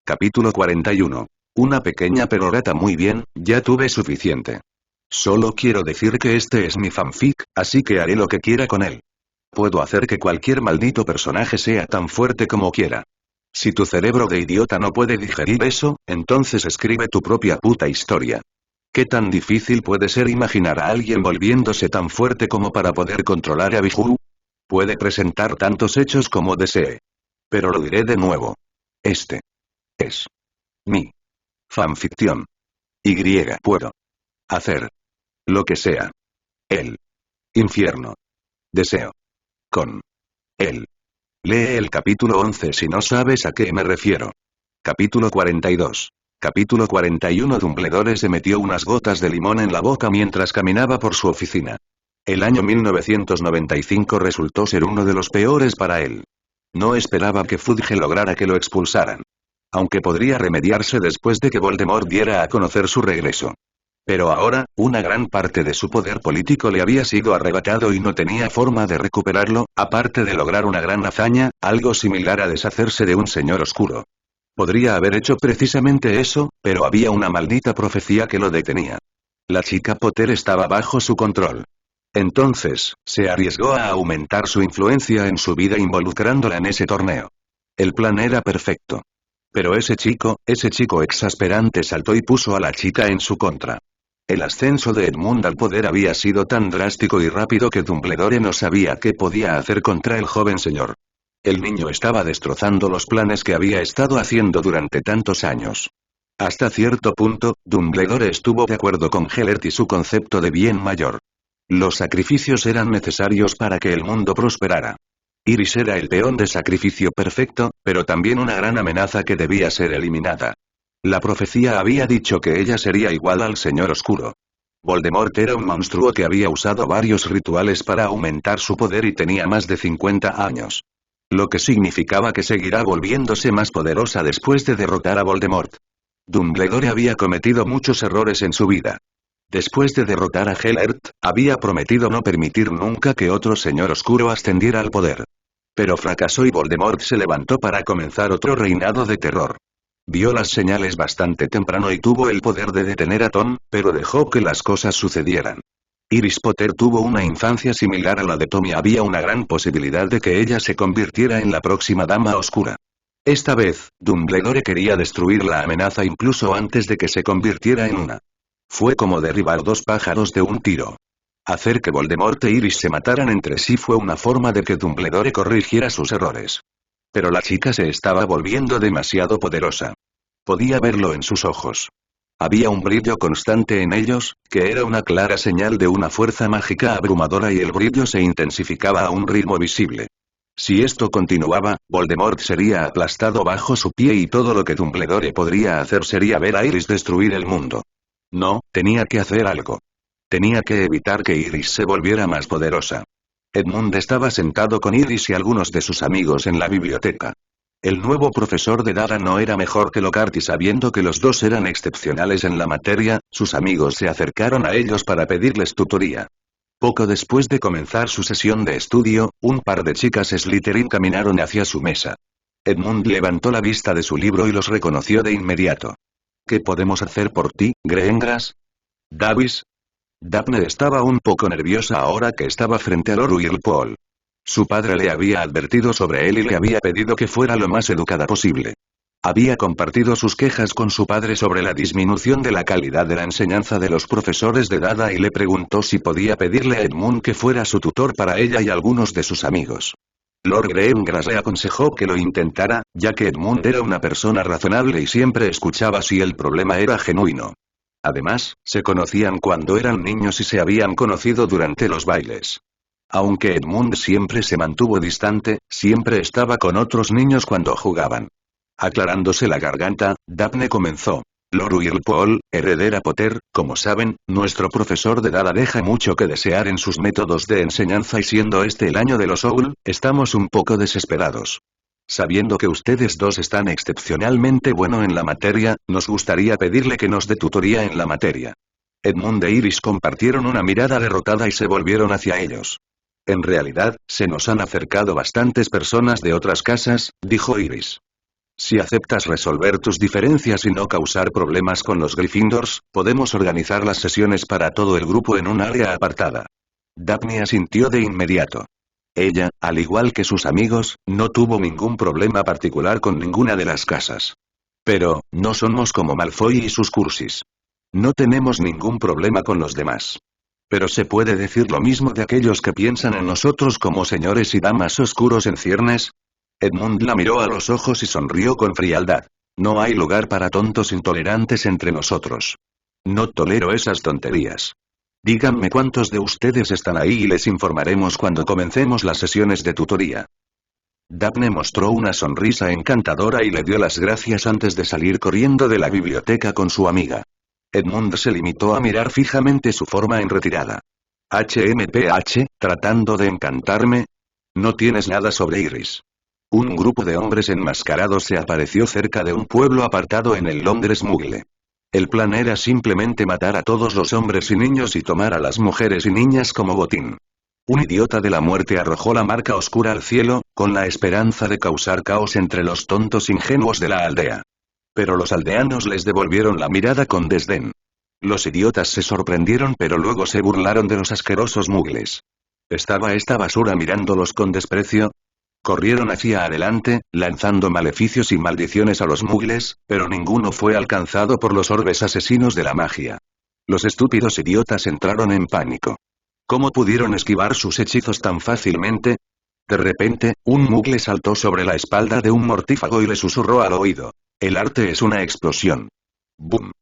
Speaker 1: Capítulo 41. Una pequeña perorata. Muy bien, ya tuve suficiente. Solo quiero decir que este es mi fanfic, así que haré lo que quiera con él. Puedo hacer que cualquier maldito personaje sea tan fuerte como quiera. Si tu cerebro de idiota no puede digerir eso, entonces escribe tu propia puta historia. ¿Qué tan difícil puede ser imaginar a alguien volviéndose tan fuerte como para poder controlar a Bijou? Puede presentar tantos hechos como desee. Pero lo diré de nuevo. Este es mi fanficción. Puedo hacer lo que sea. El infierno. Deseo. Con él. Lee el capítulo 11 si no sabes a qué me refiero. Capítulo 42. Capítulo 41. Dumbledore se metió unas gotas de limón en la boca mientras caminaba por su oficina. El año 1995 resultó ser uno de los peores para él. No esperaba que Fudge lograra que lo expulsaran. Aunque podría remediarse después de que Voldemort diera a conocer su regreso. Pero ahora, una gran parte de su poder político le había sido arrebatado y no tenía forma de recuperarlo, aparte de lograr una gran hazaña, algo similar a deshacerse de un señor oscuro. Podría haber hecho precisamente eso, pero había una maldita profecía que lo detenía. La chica Potter estaba bajo su control. Entonces, se arriesgó a aumentar su influencia en su vida involucrándola en ese torneo. El plan era perfecto. Pero ese chico exasperante saltó y puso a la chica en su contra. El ascenso de Edmund al poder había sido tan drástico y rápido que Dumbledore no sabía qué podía hacer contra el joven señor. El niño estaba destrozando los planes que había estado haciendo durante tantos años. Hasta cierto punto, Dumbledore estuvo de acuerdo con Gellert y su concepto de bien mayor. Los sacrificios eran necesarios para que el mundo prosperara. Iris era el peón de sacrificio perfecto, pero también una gran amenaza que debía ser eliminada. La profecía había dicho que ella sería igual al Señor Oscuro. Voldemort era un monstruo que había usado varios rituales para aumentar su poder y tenía más de 50 años. Lo que significaba que seguirá volviéndose más poderosa después de derrotar a Voldemort. Dumbledore había cometido muchos errores en su vida. Después de derrotar a Gellert, había prometido no permitir nunca que otro Señor Oscuro ascendiera al poder. Pero fracasó y Voldemort se levantó para comenzar otro reinado de terror. Vio las señales bastante temprano y tuvo el poder de detener a Tom, pero dejó que las cosas sucedieran. Iris Potter tuvo una infancia similar a la de Tom y había una gran posibilidad de que ella se convirtiera en la próxima Dama Oscura. Esta vez, Dumbledore quería destruir la amenaza incluso antes de que se convirtiera en una. Fue como derribar dos pájaros de un tiro. Hacer que Voldemort e Iris se mataran entre sí fue una forma de que Dumbledore corrigiera sus errores. Pero la chica se estaba volviendo demasiado poderosa. Podía verlo en sus ojos. Había un brillo constante en ellos, que era una clara señal de una fuerza mágica abrumadora y el brillo se intensificaba a un ritmo visible. Si esto continuaba, Voldemort sería aplastado bajo su pie y todo lo que Dumbledore podría hacer sería ver a Iris destruir el mundo. No, tenía que hacer algo. Tenía que evitar que Iris se volviera más poderosa. Edmund estaba sentado con Iris y algunos de sus amigos en la biblioteca. El nuevo profesor de Dada no era mejor que Lockhart y sabiendo que los dos eran excepcionales en la materia, sus amigos se acercaron a ellos para pedirles tutoría. Poco después de comenzar su sesión de estudio, un par de chicas Slytherin caminaron hacia su mesa. Edmund levantó la vista de su libro y los reconoció de inmediato. ¿Qué podemos hacer por ti, Greengrass? ¿Davis? Daphne estaba un poco nerviosa ahora que estaba frente a Lord Whirlpool. Su padre le había advertido sobre él y le había pedido que fuera lo más educada posible. Había compartido sus quejas con su padre sobre la disminución de la calidad de la enseñanza de los profesores de Dada y le preguntó si podía pedirle a Edmund que fuera su tutor para ella y algunos de sus amigos. Lord Greengrass le aconsejó que lo intentara, ya que Edmund era una persona razonable y siempre escuchaba si el problema era genuino. Además, se conocían cuando eran niños y se habían conocido durante los bailes. Aunque Edmund siempre se mantuvo distante, siempre estaba con otros niños cuando jugaban. Aclarándose la garganta, Daphne comenzó. Lord Whirlpool, heredera Potter, como saben, nuestro profesor de Dada deja mucho que desear en sus métodos de enseñanza y siendo este el año de los Owl, estamos un poco desesperados. Sabiendo que ustedes dos están excepcionalmente bueno en la materia, nos gustaría pedirle que nos dé tutoría en la materia. Edmund e Iris compartieron una mirada derrotada y se volvieron hacia ellos. En realidad, se nos han acercado bastantes personas de otras casas, dijo Iris. Si aceptas resolver tus diferencias y no causar problemas con los Gryffindors, podemos organizar las sesiones para todo el grupo en un área apartada. Daphne asintió de inmediato. Ella, al igual que sus amigos, no tuvo ningún problema particular con ninguna de las casas. Pero, no somos como Malfoy y sus cursis. No tenemos ningún problema con los demás. Pero se puede decir lo mismo de aquellos que piensan en nosotros como señores y damas oscuros en ciernes. Edmund la miró a los ojos y sonrió con frialdad. No hay lugar para tontos intolerantes entre nosotros. No tolero esas tonterías. Díganme cuántos de ustedes están ahí y les informaremos cuando comencemos las sesiones de tutoría. Daphne mostró una sonrisa encantadora y le dio las gracias antes de salir corriendo de la biblioteca con su amiga. Edmund se limitó a mirar fijamente su forma en retirada. HMPH, tratando de encantarme. No tienes nada sobre Iris. Un grupo de hombres enmascarados se apareció cerca de un pueblo apartado en el Londres Muggle. El plan era simplemente matar a todos los hombres y niños y tomar a las mujeres y niñas como botín. Un idiota de la muerte arrojó la marca oscura al cielo, con la esperanza de causar caos entre los tontos ingenuos de la aldea. Pero los aldeanos les devolvieron la mirada con desdén. Los idiotas se sorprendieron pero luego se burlaron de los asquerosos muggles. ¿Estaba esta basura mirándolos con desprecio? Corrieron hacia adelante, lanzando maleficios y maldiciones a los muggles, pero ninguno fue alcanzado por los orbes asesinos de la magia. Los estúpidos idiotas entraron en pánico. ¿Cómo pudieron esquivar sus hechizos tan fácilmente? De repente, un mugle saltó sobre la espalda de un mortífago y le susurró al oído. El arte es una explosión. ¡Bum!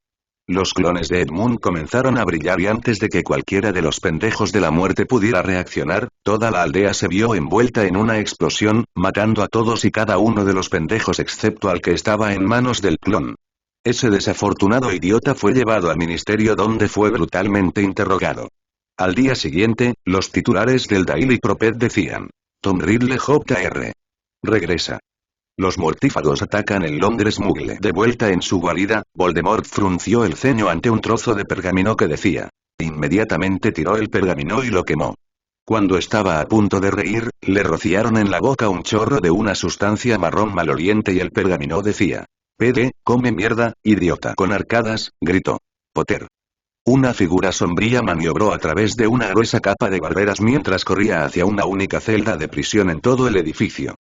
Speaker 1: Los clones de Edmund comenzaron a brillar y antes de que cualquiera de los pendejos de la muerte pudiera reaccionar, toda la aldea se vio envuelta en una explosión, matando a todos y cada uno de los pendejos excepto al que estaba en manos del clon. Ese desafortunado idiota fue llevado al ministerio donde fue brutalmente interrogado. Al día siguiente, los titulares del Daily Prophet decían: Tom Riddle Jr. regresa. Los mortífagos atacan el Londres Mugle. De vuelta en su guarida, Voldemort frunció el ceño ante un trozo de pergamino que decía. Inmediatamente tiró el pergamino y lo quemó. Cuando estaba a punto de reír, le rociaron en la boca un chorro de una sustancia marrón maloliente y el pergamino decía. PD, come mierda, idiota. Con arcadas, gritó Potter. Una figura sombría maniobró a través de una gruesa capa de barreras mientras corría hacia una única celda de prisión en todo el edificio.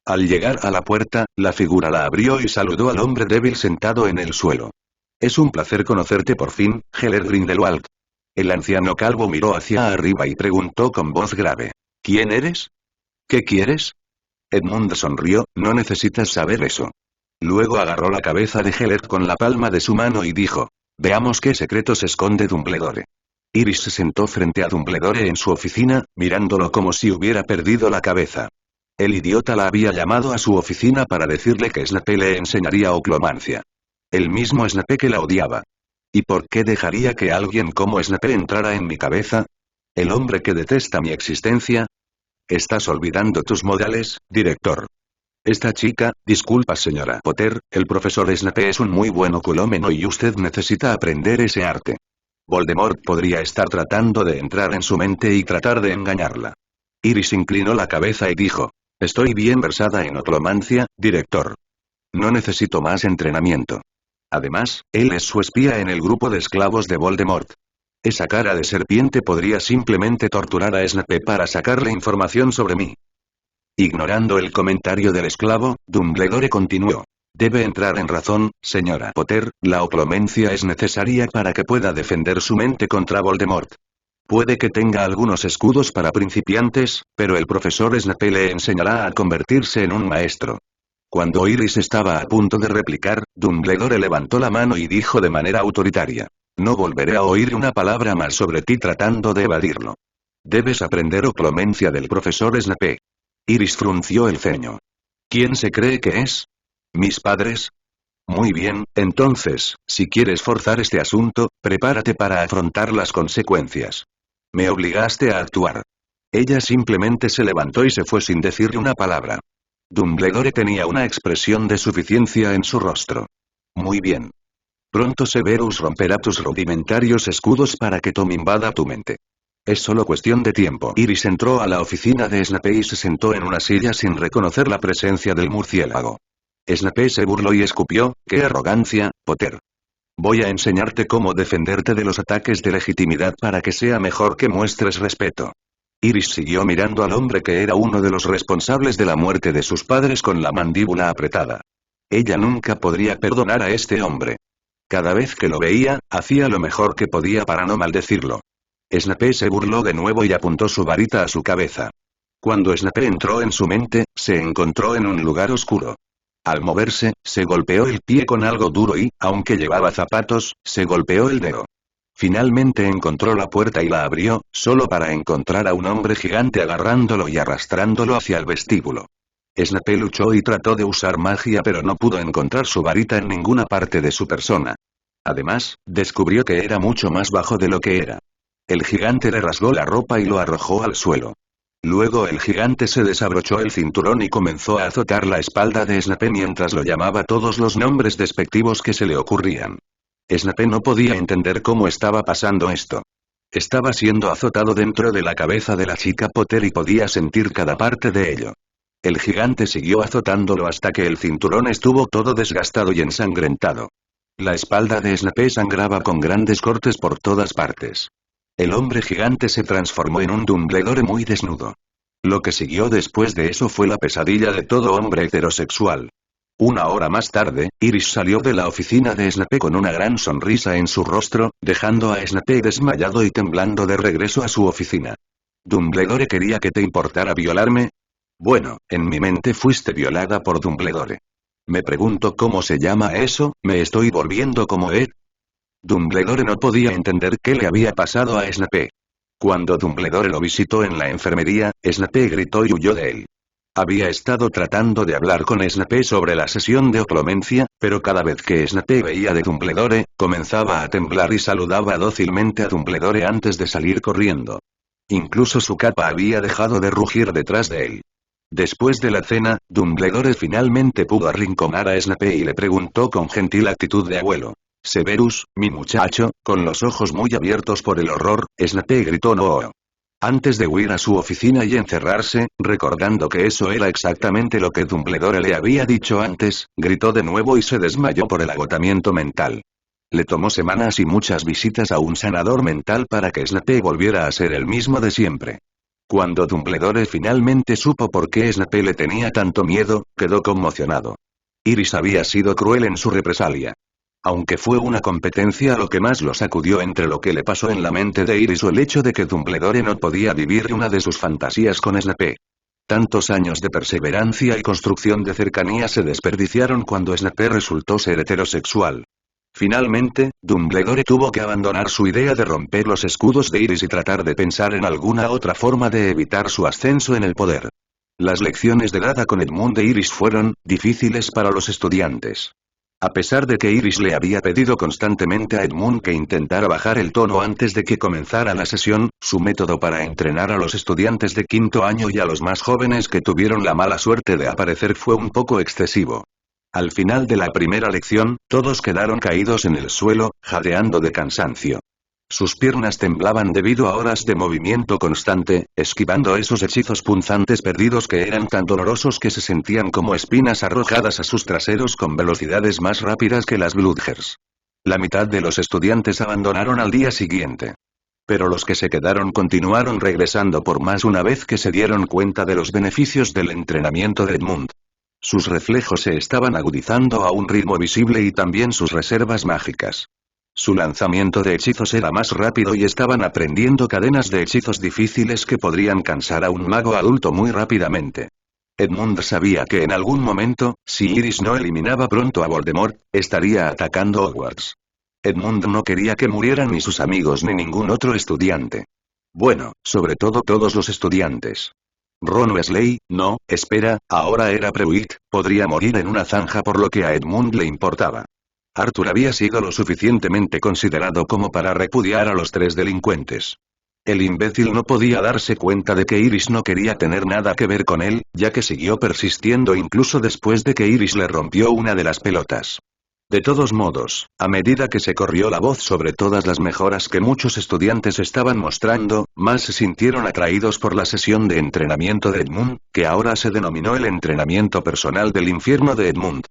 Speaker 1: Al llegar a la puerta, la figura la abrió y saludó al hombre débil sentado en el suelo. Es un placer conocerte por fin, Heller Grindelwald. El anciano calvo miró hacia arriba y preguntó con voz grave. ¿Quién eres? ¿Qué quieres? Edmund sonrió, no necesitas saber eso. Luego agarró la cabeza de Heller con la palma de su mano y dijo. Veamos qué secretos esconde Dumbledore. Iris se sentó frente a Dumbledore en su oficina, mirándolo como si hubiera perdido la cabeza. El idiota la había llamado a su oficina para decirle que Snape le enseñaría oclomancia. El mismo Snape que la odiaba. ¿Y por qué dejaría que alguien como Snape entrara en mi cabeza? ¿El hombre que detesta mi existencia? Estás olvidando tus modales, director. Esta chica, disculpa señora Potter, el profesor Snape es un muy buen oculómeno y usted necesita aprender ese arte. Voldemort podría estar tratando de entrar en su mente y tratar de engañarla. Iris inclinó la cabeza y dijo. Estoy bien versada en oclomancia, director. No necesito más entrenamiento. Además, él es su espía en el grupo de esclavos de Voldemort. Esa cara de serpiente podría simplemente torturar a Snape para sacarle información sobre mí. Ignorando el comentario del esclavo, Dumbledore continuó. Debe entrar en razón, señora Potter, la oclomencia es necesaria para que pueda defender su mente contra Voldemort. Puede que tenga algunos escudos para principiantes, pero el profesor Snape le enseñará a convertirse en un maestro. Cuando Iris estaba a punto de replicar, Dumbledore levantó la mano y dijo de manera autoritaria. No volveré a oír una palabra más sobre ti tratando de evadirlo. Debes aprender oclomencia del profesor Snape. Iris frunció el ceño. ¿Quién se cree que es? ¿Mis padres? Muy bien, entonces, si quieres forzar este asunto, prepárate para afrontar las consecuencias. Me obligaste a actuar. Ella simplemente se levantó y se fue sin decirle una palabra. Dumbledore tenía una expresión de suficiencia en su rostro. Muy bien. Pronto Severus romperá tus rudimentarios escudos para que Tom invada tu mente. Es solo cuestión de tiempo. Iris entró a la oficina de Snape y se sentó en una silla sin reconocer la presencia del murciélago. Snape se burló y escupió, ¡qué arrogancia, Potter! Voy a enseñarte cómo defenderte de los ataques de legitimidad para que sea mejor que muestres respeto. Iris siguió mirando al hombre que era uno de los responsables de la muerte de sus padres con la mandíbula apretada. Ella nunca podría perdonar a este hombre. Cada vez que lo veía, hacía lo mejor que podía para no maldecirlo. Snape se burló de nuevo y apuntó su varita a su cabeza. Cuando Snape entró en su mente, se encontró en un lugar oscuro. Al moverse, se golpeó el pie con algo duro y, aunque llevaba zapatos, se golpeó el dedo. Finalmente encontró la puerta y la abrió, solo para encontrar a un hombre gigante agarrándolo y arrastrándolo hacia el vestíbulo. Snape luchó y trató de usar magia pero no pudo encontrar su varita en ninguna parte de su persona. Además, descubrió que era mucho más bajo de lo que era. El gigante le rasgó la ropa y lo arrojó al suelo. Luego el gigante se desabrochó el cinturón y comenzó a azotar la espalda de Snape mientras lo llamaba todos los nombres despectivos que se le ocurrían. Snape no podía entender cómo estaba pasando esto. Estaba siendo azotado dentro de la cabeza de la chica Potter y podía sentir cada parte de ello. El gigante siguió azotándolo hasta que el cinturón estuvo todo desgastado y ensangrentado. La espalda de Snape sangraba con grandes cortes por todas partes. El hombre gigante se transformó en un Dumbledore muy desnudo. Lo que siguió después de eso fue la pesadilla de todo hombre heterosexual. Una hora más tarde, Iris salió de la oficina de Snape con una gran sonrisa en su rostro, dejando a Snape desmayado y temblando de regreso a su oficina. ¿Dumbledore quería que te importara violarme? Bueno, en mi mente fuiste violada por Dumbledore. Me pregunto cómo se llama eso, me estoy volviendo como Ed. Dumbledore no podía entender qué le había pasado a Snape. Cuando Dumbledore lo visitó en la enfermería, Snape gritó y huyó de él. Había estado tratando de hablar con Snape sobre la sesión de oclomencia, pero cada vez que Snape veía de Dumbledore, comenzaba a temblar y saludaba dócilmente a Dumbledore antes de salir corriendo. Incluso su capa había dejado de rugir detrás de él. Después de la cena, Dumbledore finalmente pudo arrinconar a Snape y le preguntó con gentil actitud de abuelo. Severus, mi muchacho, con los ojos muy abiertos por el horror, Snape gritó no. Antes de huir a su oficina y encerrarse, recordando que eso era exactamente lo que Dumbledore le había dicho antes, gritó de nuevo y se desmayó por el agotamiento mental. Le tomó semanas y muchas visitas a un sanador mental para que Snape volviera a ser el mismo de siempre. Cuando Dumbledore finalmente supo por qué Snape le tenía tanto miedo, quedó conmocionado. Iris había sido cruel en su represalia. Aunque fue una competencia lo que más lo sacudió entre lo que le pasó en la mente de Iris o el hecho de que Dumbledore no podía vivir una de sus fantasías con Snape. Tantos años de perseverancia y construcción de cercanía se desperdiciaron cuando Snape resultó ser heterosexual. Finalmente, Dumbledore tuvo que abandonar su idea de romper los escudos de Iris y tratar de pensar en alguna otra forma de evitar su ascenso en el poder. Las lecciones de Hada con Edmund e Iris fueron difíciles para los estudiantes. A pesar de que Iris le había pedido constantemente a Edmund que intentara bajar el tono antes de que comenzara la sesión, su método para entrenar a los estudiantes de quinto año y a los más jóvenes que tuvieron la mala suerte de aparecer fue un poco excesivo. Al final de la primera lección, todos quedaron caídos en el suelo, jadeando de cansancio. Sus piernas temblaban debido a horas de movimiento constante, esquivando esos hechizos punzantes perdidos que eran tan dolorosos que se sentían como espinas arrojadas a sus traseros con velocidades más rápidas que las Bludgers. La mitad de los estudiantes abandonaron al día siguiente. Pero los que se quedaron continuaron regresando por más una vez que se dieron cuenta de los beneficios del entrenamiento de Edmund. Sus reflejos se estaban agudizando a un ritmo visible y también sus reservas mágicas. Su lanzamiento de hechizos era más rápido y estaban aprendiendo cadenas de hechizos difíciles que podrían cansar a un mago adulto muy rápidamente. Edmund sabía que en algún momento, si Iris no eliminaba pronto a Voldemort, estaría atacando Hogwarts. Edmund no quería que murieran ni sus amigos ni ningún otro estudiante. Bueno, sobre todo todos los estudiantes. Ron Weasley, no, espera, ahora era Prewitt, podría morir en una zanja por lo que a Edmund le importaba. Arthur había sido lo suficientemente considerado como para repudiar a los tres delincuentes. El imbécil no podía darse cuenta de que Iris no quería tener nada que ver con él, ya que siguió persistiendo incluso después de que Iris le rompió una de las pelotas. De todos modos, a medida que se corrió la voz sobre todas las mejoras que muchos estudiantes estaban mostrando, más se sintieron atraídos por la sesión de entrenamiento de Edmund, que ahora se denominó el entrenamiento personal del infierno de Edmund.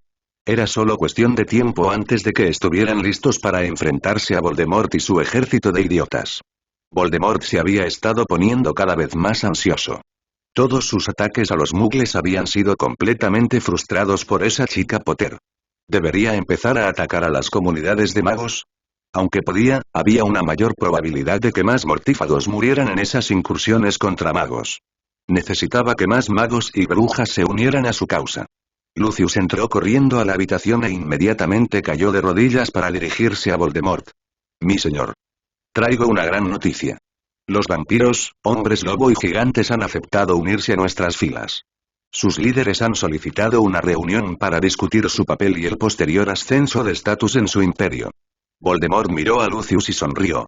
Speaker 1: Era solo cuestión de tiempo antes de que estuvieran listos para enfrentarse a Voldemort y su ejército de idiotas. Voldemort se había estado poniendo cada vez más ansioso. Todos sus ataques a los muggles habían sido completamente frustrados por esa chica Potter. ¿Debería empezar a atacar a las comunidades de magos? Aunque podía, había una mayor probabilidad de que más mortífagos murieran en esas incursiones contra magos. Necesitaba que más magos y brujas se unieran a su causa. Lucius entró corriendo a la habitación e inmediatamente cayó de rodillas para dirigirse a Voldemort. Mi señor. Traigo una gran noticia. Los vampiros, hombres lobo y gigantes han aceptado unirse a nuestras filas. Sus líderes han solicitado una reunión para discutir su papel y el posterior ascenso de estatus en su imperio. Voldemort miró a Lucius y sonrió.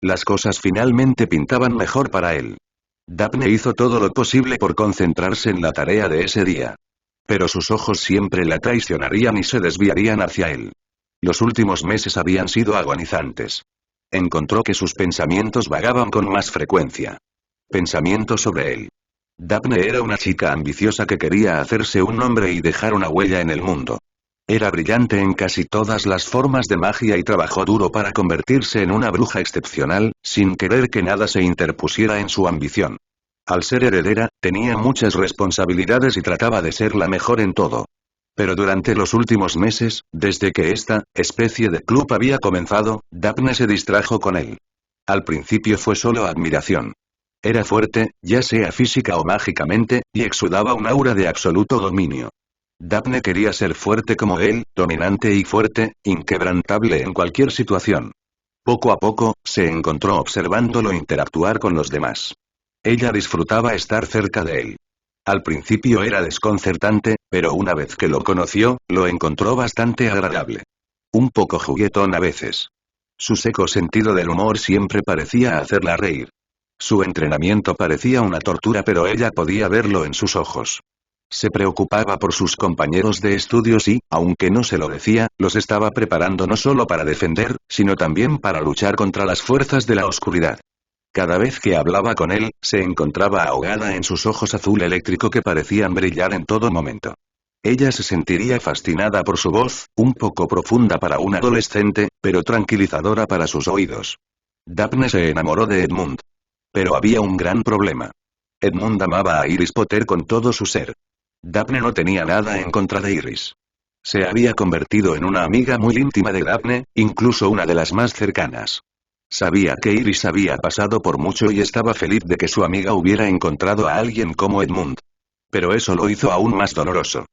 Speaker 1: Las cosas finalmente pintaban mejor para él. Daphne hizo todo lo posible por concentrarse en la tarea de ese día. Pero sus ojos siempre la traicionarían y se desviarían hacia él. Los últimos meses habían sido agonizantes. Encontró que sus pensamientos vagaban con más frecuencia. Pensamientos sobre él. Daphne era una chica ambiciosa que quería hacerse un nombre y dejar una huella en el mundo. Era brillante en casi todas las formas de magia y trabajó duro para convertirse en una bruja excepcional, sin querer que nada se interpusiera en su ambición. Al ser heredera, tenía muchas responsabilidades y trataba de ser la mejor en todo. Pero durante los últimos meses, desde que esta especie de club había comenzado, Daphne se distrajo con él. Al principio fue solo admiración. Era fuerte, ya sea física o mágicamente, y exudaba un aura de absoluto dominio. Daphne quería ser fuerte como él, dominante y fuerte, inquebrantable en cualquier situación. Poco a poco, se encontró observándolo interactuar con los demás. Ella disfrutaba estar cerca de él. Al principio era desconcertante, pero una vez que lo conoció, lo encontró bastante agradable. Un poco juguetón a veces. Su seco sentido del humor siempre parecía hacerla reír. Su entrenamiento parecía una tortura, pero ella podía verlo en sus ojos. Se preocupaba por sus compañeros de estudios y, aunque no se lo decía, los estaba preparando no solo para defender, sino también para luchar contra las fuerzas de la oscuridad. Cada vez que hablaba con él, se encontraba ahogada en sus ojos azul eléctrico que parecían brillar en todo momento. Ella se sentiría fascinada por su voz, un poco profunda para un adolescente, pero tranquilizadora para sus oídos. Daphne se enamoró de Edmund. Pero había un gran problema. Edmund amaba a Iris Potter con todo su ser. Daphne no tenía nada en contra de Iris. Se había convertido en una amiga muy íntima de Daphne, incluso una de las más cercanas. Sabía que Iris había pasado por mucho y estaba feliz de que su amiga hubiera encontrado a alguien como Edmund. Pero eso lo hizo aún más doloroso.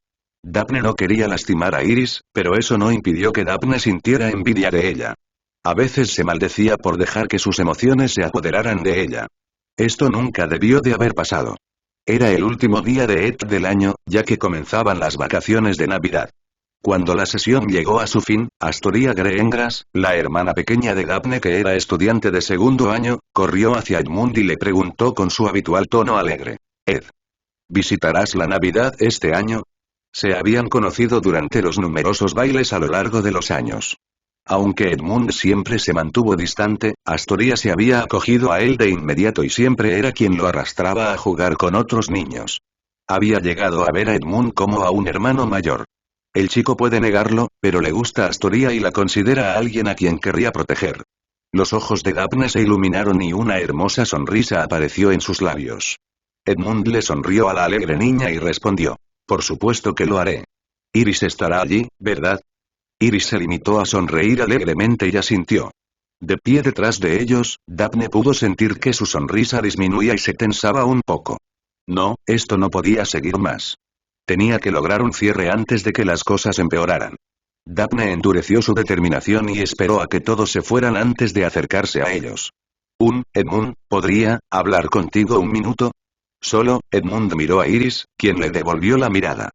Speaker 1: Daphne no quería lastimar a Iris, pero eso no impidió que Daphne sintiera envidia de ella. A veces se maldecía por dejar que sus emociones se apoderaran de ella. Esto nunca debió de haber pasado. Era el último día de ET del año, ya que comenzaban las vacaciones de Navidad. Cuando la sesión llegó a su fin, Astoria Greengrass, la hermana pequeña de Daphne que era estudiante de segundo año, corrió hacia Edmund y le preguntó con su habitual tono alegre. Ed, ¿visitarás la Navidad este año? Se habían conocido durante los numerosos bailes a lo largo de los años. Aunque Edmund siempre se mantuvo distante, Astoria se había acogido a él de inmediato y siempre era quien lo arrastraba a jugar con otros niños. Había llegado a ver a Edmund como a un hermano mayor. El chico puede negarlo, pero le gusta a Astoria y la considera a alguien a quien querría proteger. Los ojos de Daphne se iluminaron y una hermosa sonrisa apareció en sus labios. Edmund le sonrió a la alegre niña y respondió. Por supuesto que lo haré. Iris estará allí, ¿verdad? Iris se limitó a sonreír alegremente y asintió. De pie detrás de ellos, Daphne pudo sentir que su sonrisa disminuía y se tensaba un poco. No, esto no podía seguir más. Tenía que lograr un cierre antes de que las cosas empeoraran. Daphne endureció su determinación y esperó a que todos se fueran antes de acercarse a ellos. Edmund, ¿podría hablar contigo un minuto? Solo, Edmund miró a Iris, quien le devolvió la mirada.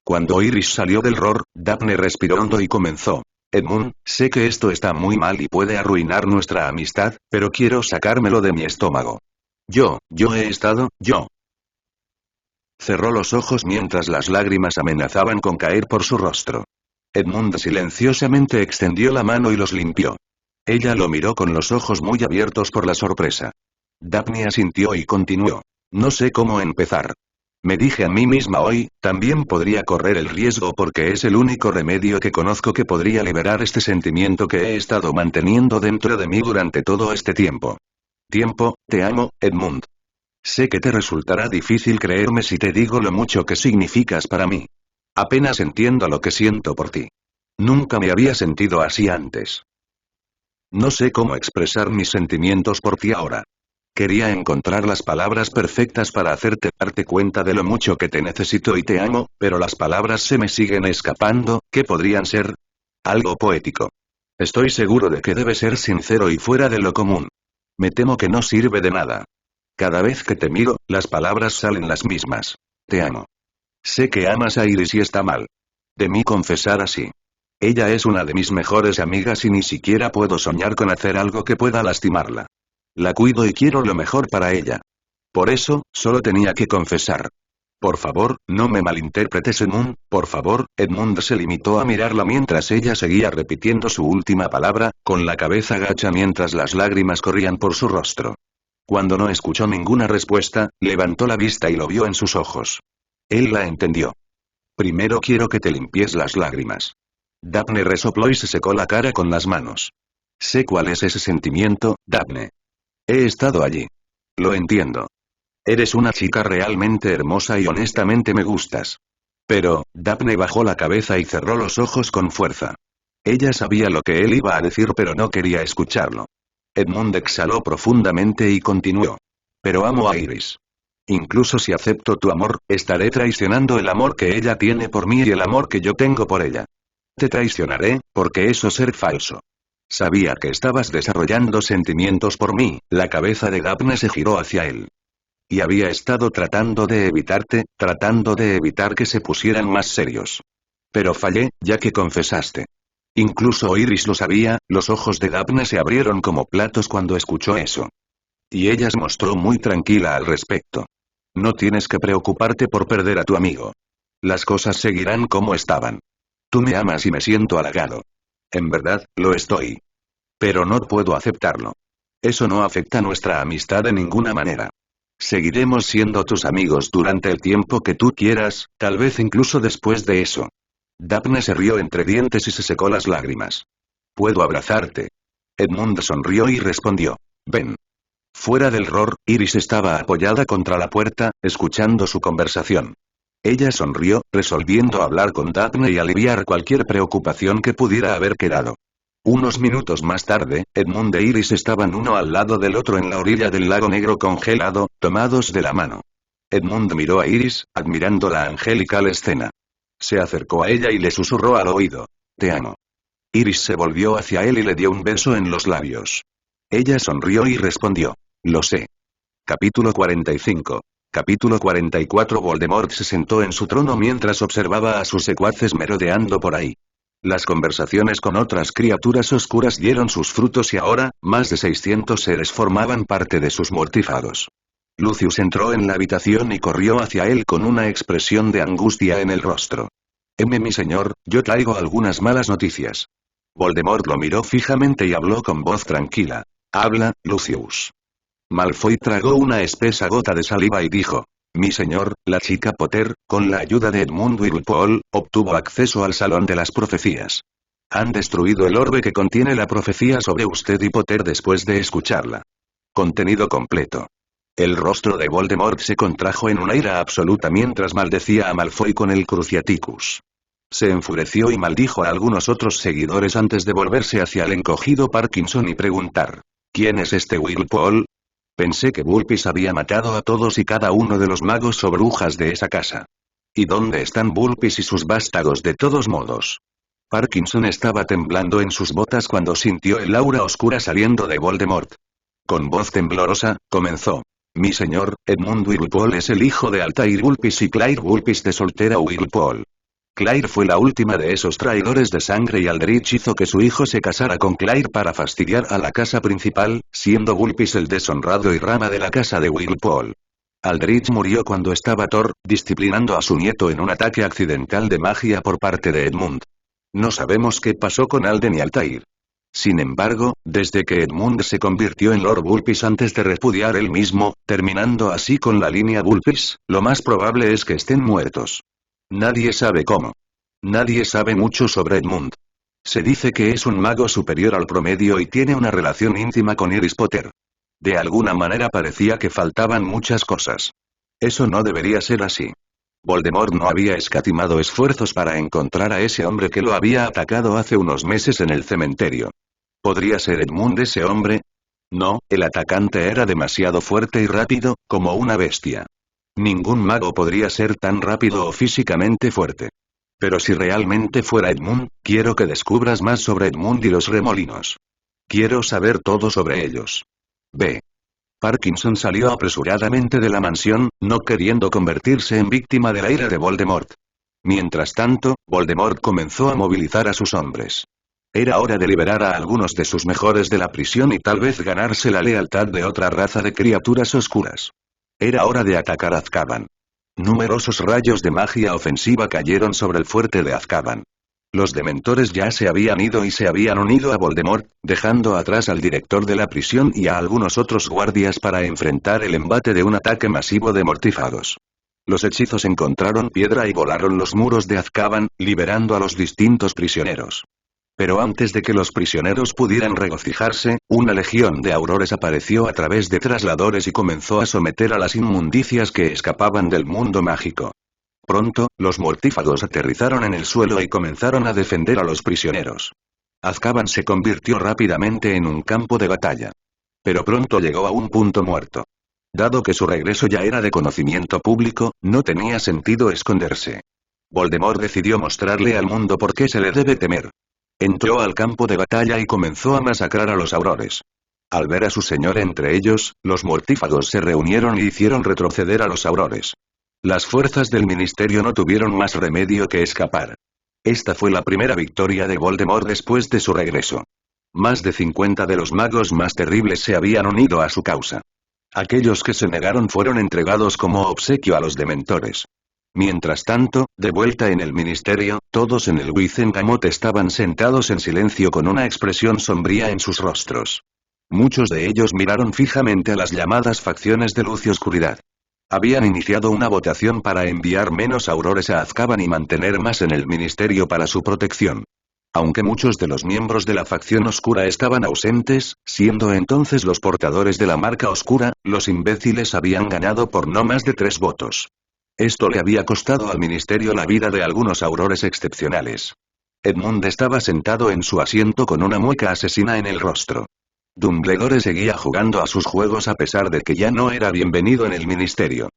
Speaker 1: Cuando Iris salió del ROR, Daphne respiró hondo y comenzó. Edmund, sé que esto está muy mal y puede arruinar nuestra amistad, pero quiero sacármelo de mi estómago. Yo he estado. Cerró los ojos mientras las lágrimas amenazaban con caer por su rostro. Edmund silenciosamente extendió la mano y los limpió. Ella lo miró con los ojos muy abiertos por la sorpresa. Daphne asintió y continuó. No sé cómo empezar. Me dije a mí misma hoy, también podría correr el riesgo porque es el único remedio que conozco que podría liberar este sentimiento que he estado manteniendo dentro de mí durante todo este tiempo. Te amo, Edmund. Sé que te resultará difícil creerme si te digo lo mucho que significas para mí. Apenas entiendo lo que siento por ti. Nunca me había sentido así antes. No sé cómo expresar mis sentimientos por ti ahora. Quería encontrar las palabras perfectas para hacerte darte cuenta de lo mucho que te necesito y te amo, pero las palabras se me siguen escapando. ¿Qué podrían ser? Algo poético. Estoy seguro de que debe ser sincero y fuera de lo común. Me temo que no sirve de nada. Cada vez que te miro, las palabras salen las mismas. Te amo. Sé que amas a Iris y está mal de mí confesar así. Ella es una de mis mejores amigas y ni siquiera puedo soñar con hacer algo que pueda lastimarla. La cuido y quiero lo mejor para ella. Por eso, solo tenía que confesar. Por favor, no me malinterpretes, Edmund, por favor. Edmund se limitó a mirarla mientras ella seguía repitiendo su última palabra, con la cabeza gacha mientras las lágrimas corrían por su rostro. Cuando no escuchó ninguna respuesta, levantó la vista y lo vio en sus ojos. Él la entendió. Primero quiero que te limpies las lágrimas. Daphne resopló y se secó la cara con las manos. Sé cuál es ese sentimiento, Daphne. He estado allí. Lo entiendo. Eres una chica realmente hermosa y honestamente me gustas. Pero, Daphne bajó la cabeza y cerró los ojos con fuerza. Ella sabía lo que él iba a decir pero no quería escucharlo. Edmund exhaló profundamente y continuó. Pero amo a Iris. Incluso si acepto tu amor, estaré traicionando el amor que ella tiene por mí y el amor que yo tengo por ella. Te traicionaré, porque eso es ser falso. Sabía que estabas desarrollando sentimientos por mí, la cabeza de Daphne se giró hacia él. Y había estado tratando de evitarte, tratando de evitar que se pusieran más serios. Pero fallé, ya que confesaste. Incluso Iris lo sabía, los ojos de Daphne se abrieron como platos cuando escuchó eso. Y ella se mostró muy tranquila al respecto. No tienes que preocuparte por perder a tu amigo. Las cosas seguirán como estaban. Tú me amas y me siento halagado. En verdad, lo estoy. Pero no puedo aceptarlo. Eso no afecta nuestra amistad de ninguna manera. Seguiremos siendo tus amigos durante el tiempo que tú quieras, tal vez incluso después de eso. Daphne se rió entre dientes y se secó las lágrimas. ¿Puedo abrazarte? Edmund sonrió y respondió. Ven. Fuera del ROR, Iris estaba apoyada contra la puerta, escuchando su conversación. Ella sonrió, resolviendo hablar con Daphne y aliviar cualquier preocupación que pudiera haber quedado. Unos minutos más tarde, Edmund e Iris estaban uno al lado del otro en la orilla del lago negro congelado, tomados de la mano. Edmund miró a Iris, admirando la angelical escena. Se acercó a ella y le susurró al oído. Te amo. Iris se volvió hacia él y le dio un beso en los labios. Ella sonrió y respondió. Lo sé. Capítulo 45. Capítulo 44. Voldemort se sentó en su trono mientras observaba a sus secuaces merodeando por ahí. Las conversaciones con otras criaturas oscuras dieron sus frutos y ahora, más de 600 seres formaban parte de sus mortífagos. Lucius entró en la habitación y corrió hacia él con una expresión de angustia en el rostro. Mi señor, yo traigo algunas malas noticias. Voldemort lo miró fijamente y habló con voz tranquila. Habla, Lucius. Malfoy tragó una espesa gota de saliva y dijo. Mi señor, la chica Potter, con la ayuda de Edmund Wigglepool, obtuvo acceso al Salón de las Profecías. Han destruido el orbe que contiene la profecía sobre usted y Potter después de escucharla. Contenido completo. El rostro de Voldemort se contrajo en una ira absoluta mientras maldecía a Malfoy con el Cruciaticus. Se enfureció y maldijo a algunos otros seguidores antes de volverse hacia el encogido Parkinson y preguntar. ¿Quién es este Wigglepool? Pensé que Bulpis había matado a todos y cada uno de los magos o brujas de esa casa. ¿Y dónde están Bulpis y sus vástagos de todos modos? Parkinson estaba temblando en sus botas cuando sintió el aura oscura saliendo de Voldemort. Con voz temblorosa, comenzó. Mi señor, Edmund Wigglepool es el hijo de Altair Bulpis y Claire Bulpis de soltera Wigglepool. Claire fue la última de esos traidores de sangre y Aldrich hizo que su hijo se casara con Claire para fastidiar a la casa principal, siendo Bulpis el deshonrado y rama de la casa de Wigglepool. Aldrich murió cuando estaba Thor, disciplinando a su nieto en un ataque accidental de magia por parte de Edmund. No sabemos qué pasó con Alden y Altair. Sin embargo, desde que Edmund se convirtió en Lord Bulpis antes de repudiar él mismo, terminando así con la línea Bulpis, lo más probable es que estén muertos. Nadie sabe cómo. Nadie sabe mucho sobre Edmund. Se dice que es un mago superior al promedio y tiene una relación íntima con Iris Potter. De alguna manera parecía que faltaban muchas cosas. Eso no debería ser así. Voldemort no había escatimado esfuerzos para encontrar a ese hombre que lo había atacado hace unos meses en el cementerio. ¿Podría ser Edmund ese hombre? No, el atacante era demasiado fuerte y rápido, como una bestia. Ningún mago podría ser tan rápido o físicamente fuerte. Pero si realmente fuera Edmund, quiero que descubras más sobre Edmund y los remolinos. Quiero saber todo sobre ellos. B. Parkinson salió apresuradamente de la mansión, no queriendo convertirse en víctima de la ira de Voldemort. Mientras tanto, Voldemort comenzó a movilizar a sus hombres. Era hora de liberar a algunos de sus mejores de la prisión y tal vez ganarse la lealtad de otra raza de criaturas oscuras. Era hora de atacar Azkaban. Numerosos rayos de magia ofensiva cayeron sobre el fuerte de Azkaban. Los dementores ya se habían ido y se habían unido a Voldemort, dejando atrás al director de la prisión y a algunos otros guardias para enfrentar el embate de un ataque masivo de mortífagos. Los hechizos encontraron piedra y volaron los muros de Azkaban, liberando a los distintos prisioneros. Pero antes de que los prisioneros pudieran regocijarse, una legión de aurores apareció a través de trasladores y comenzó a someter a las inmundicias que escapaban del mundo mágico. Pronto, los mortífagos aterrizaron en el suelo y comenzaron a defender a los prisioneros. Azkaban se convirtió rápidamente en un campo de batalla. Pero pronto llegó a un punto muerto. Dado que su regreso ya era de conocimiento público, no tenía sentido esconderse. Voldemort decidió mostrarle al mundo por qué se le debe temer. Entró al campo de batalla y comenzó a masacrar a los aurores. Al ver a su señor entre ellos, los mortífagos se reunieron y hicieron retroceder a los aurores. Las fuerzas del ministerio no tuvieron más remedio que escapar. Esta fue la primera victoria de Voldemort después de su regreso. Más de 50 de los magos más terribles se habían unido a su causa. Aquellos que se negaron fueron entregados como obsequio a los dementores. Mientras tanto, de vuelta en el ministerio, todos en el Wizengamot estaban sentados en silencio con una expresión sombría en sus rostros. Muchos de ellos miraron fijamente a las llamadas facciones de luz y oscuridad. Habían iniciado una votación para enviar menos aurores a Azkaban y mantener más en el ministerio para su protección. Aunque muchos de los miembros de la facción oscura estaban ausentes, siendo entonces los portadores de la marca oscura, los imbéciles habían ganado por no más de 3 votos. Esto le había costado al ministerio la vida de algunos aurores excepcionales. Edmund estaba sentado en su asiento con una mueca asesina en el rostro. Dumbledore seguía jugando a sus juegos a pesar de que ya no era bienvenido en el ministerio.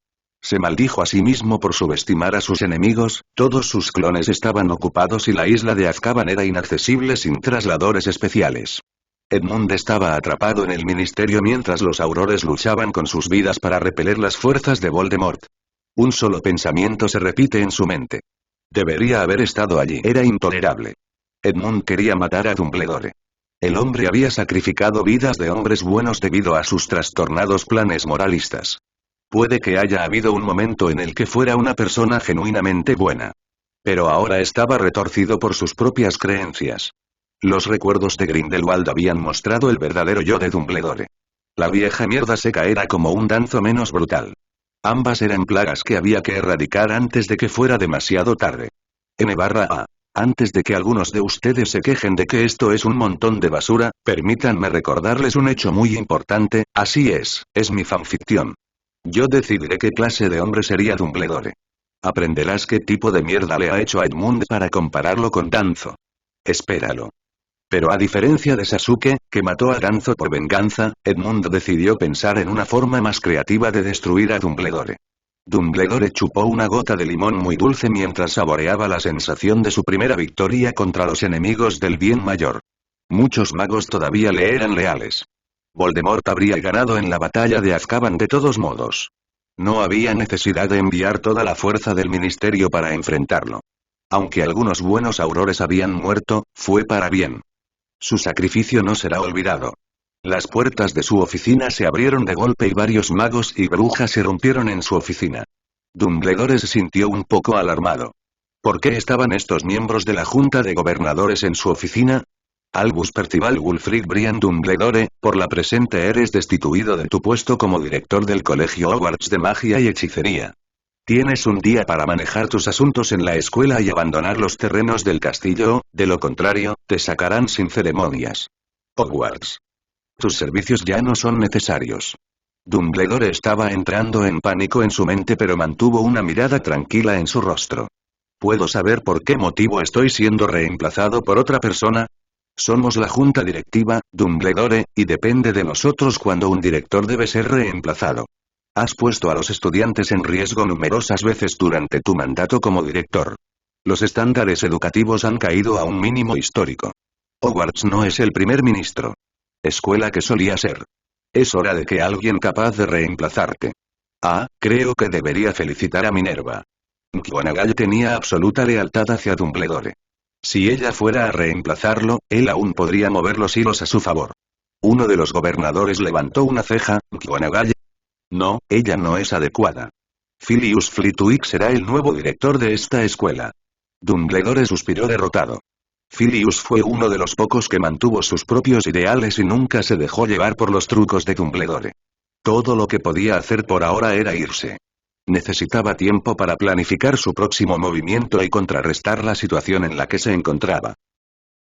Speaker 1: Se maldijo a sí mismo por subestimar a sus enemigos, todos sus clones estaban ocupados y la isla de Azkaban era inaccesible sin trasladores especiales. Edmund estaba atrapado en el ministerio mientras los aurores luchaban con sus vidas para repeler las fuerzas de Voldemort. Un solo pensamiento se repite en su mente. Debería haber estado allí. Era intolerable. Edmund quería matar a Dumbledore. El hombre había sacrificado vidas de hombres buenos debido a sus trastornados planes moralistas. Puede que haya habido un momento en el que fuera una persona genuinamente buena. Pero ahora estaba retorcido por sus propias creencias. Los recuerdos de Grindelwald habían mostrado el verdadero yo de Dumbledore. La vieja mierda seca era como un danzo menos brutal. Ambas eran plagas que había que erradicar antes de que fuera demasiado tarde. N/A. Antes de que algunos de ustedes se quejen de que esto es un montón de basura, permítanme recordarles un hecho muy importante, así es mi fanficción. Yo decidiré qué clase de hombre sería Dumbledore. Aprenderás qué tipo de mierda le ha hecho a Edmund para compararlo con Danzo. Espéralo. Pero a diferencia de Sasuke, que mató a Danzo por venganza, Edmund decidió pensar en una forma más creativa de destruir a Dumbledore. Dumbledore chupó una gota de limón muy dulce mientras saboreaba la sensación de su primera victoria contra los enemigos del bien mayor. Muchos magos todavía le eran leales. Voldemort habría ganado en la batalla de Azkaban de todos modos. No había necesidad de enviar toda la fuerza del ministerio para enfrentarlo. Aunque algunos buenos aurores habían muerto, fue para bien. Su sacrificio no será olvidado. Las puertas de su oficina se abrieron de golpe y varios magos y brujas irrumpieron en su oficina. Dumbledore se sintió un poco alarmado. ¿Por qué estaban estos miembros de la Junta de Gobernadores en su oficina? Albus Percival Wulfric Brian Dumbledore, por la presente eres destituido de tu puesto como director del Colegio Hogwarts de Magia y Hechicería. Tienes un día para manejar tus asuntos en la escuela y abandonar los terrenos del castillo, de lo contrario, te sacarán sin ceremonias. Hogwarts. Tus servicios ya no son necesarios. Dumbledore estaba entrando en pánico en su mente pero mantuvo una mirada tranquila en su rostro. ¿Puedo saber por qué motivo estoy siendo reemplazado por otra persona? Somos la junta directiva, Dumbledore, y depende de nosotros cuando un director debe ser reemplazado. Has puesto a los estudiantes en riesgo numerosas veces durante tu mandato como director. Los estándares educativos han caído a un mínimo histórico. Hogwarts no es el primer ministro. Escuela que solía ser. Es hora de que alguien capaz de reemplazarte. Creo que debería felicitar a Minerva. McGonagall tenía absoluta lealtad hacia Dumbledore. Si ella fuera a reemplazarlo, él aún podría mover los hilos a su favor. Uno de los gobernadores levantó una ceja. McGonagall. No, ella no es adecuada. Filius Flitwick será el nuevo director de esta escuela. Dumbledore suspiró derrotado. Filius fue uno de los pocos que mantuvo sus propios ideales y nunca se dejó llevar por los trucos de Dumbledore. Todo lo que podía hacer por ahora era irse. Necesitaba tiempo para planificar su próximo movimiento y contrarrestar la situación en la que se encontraba.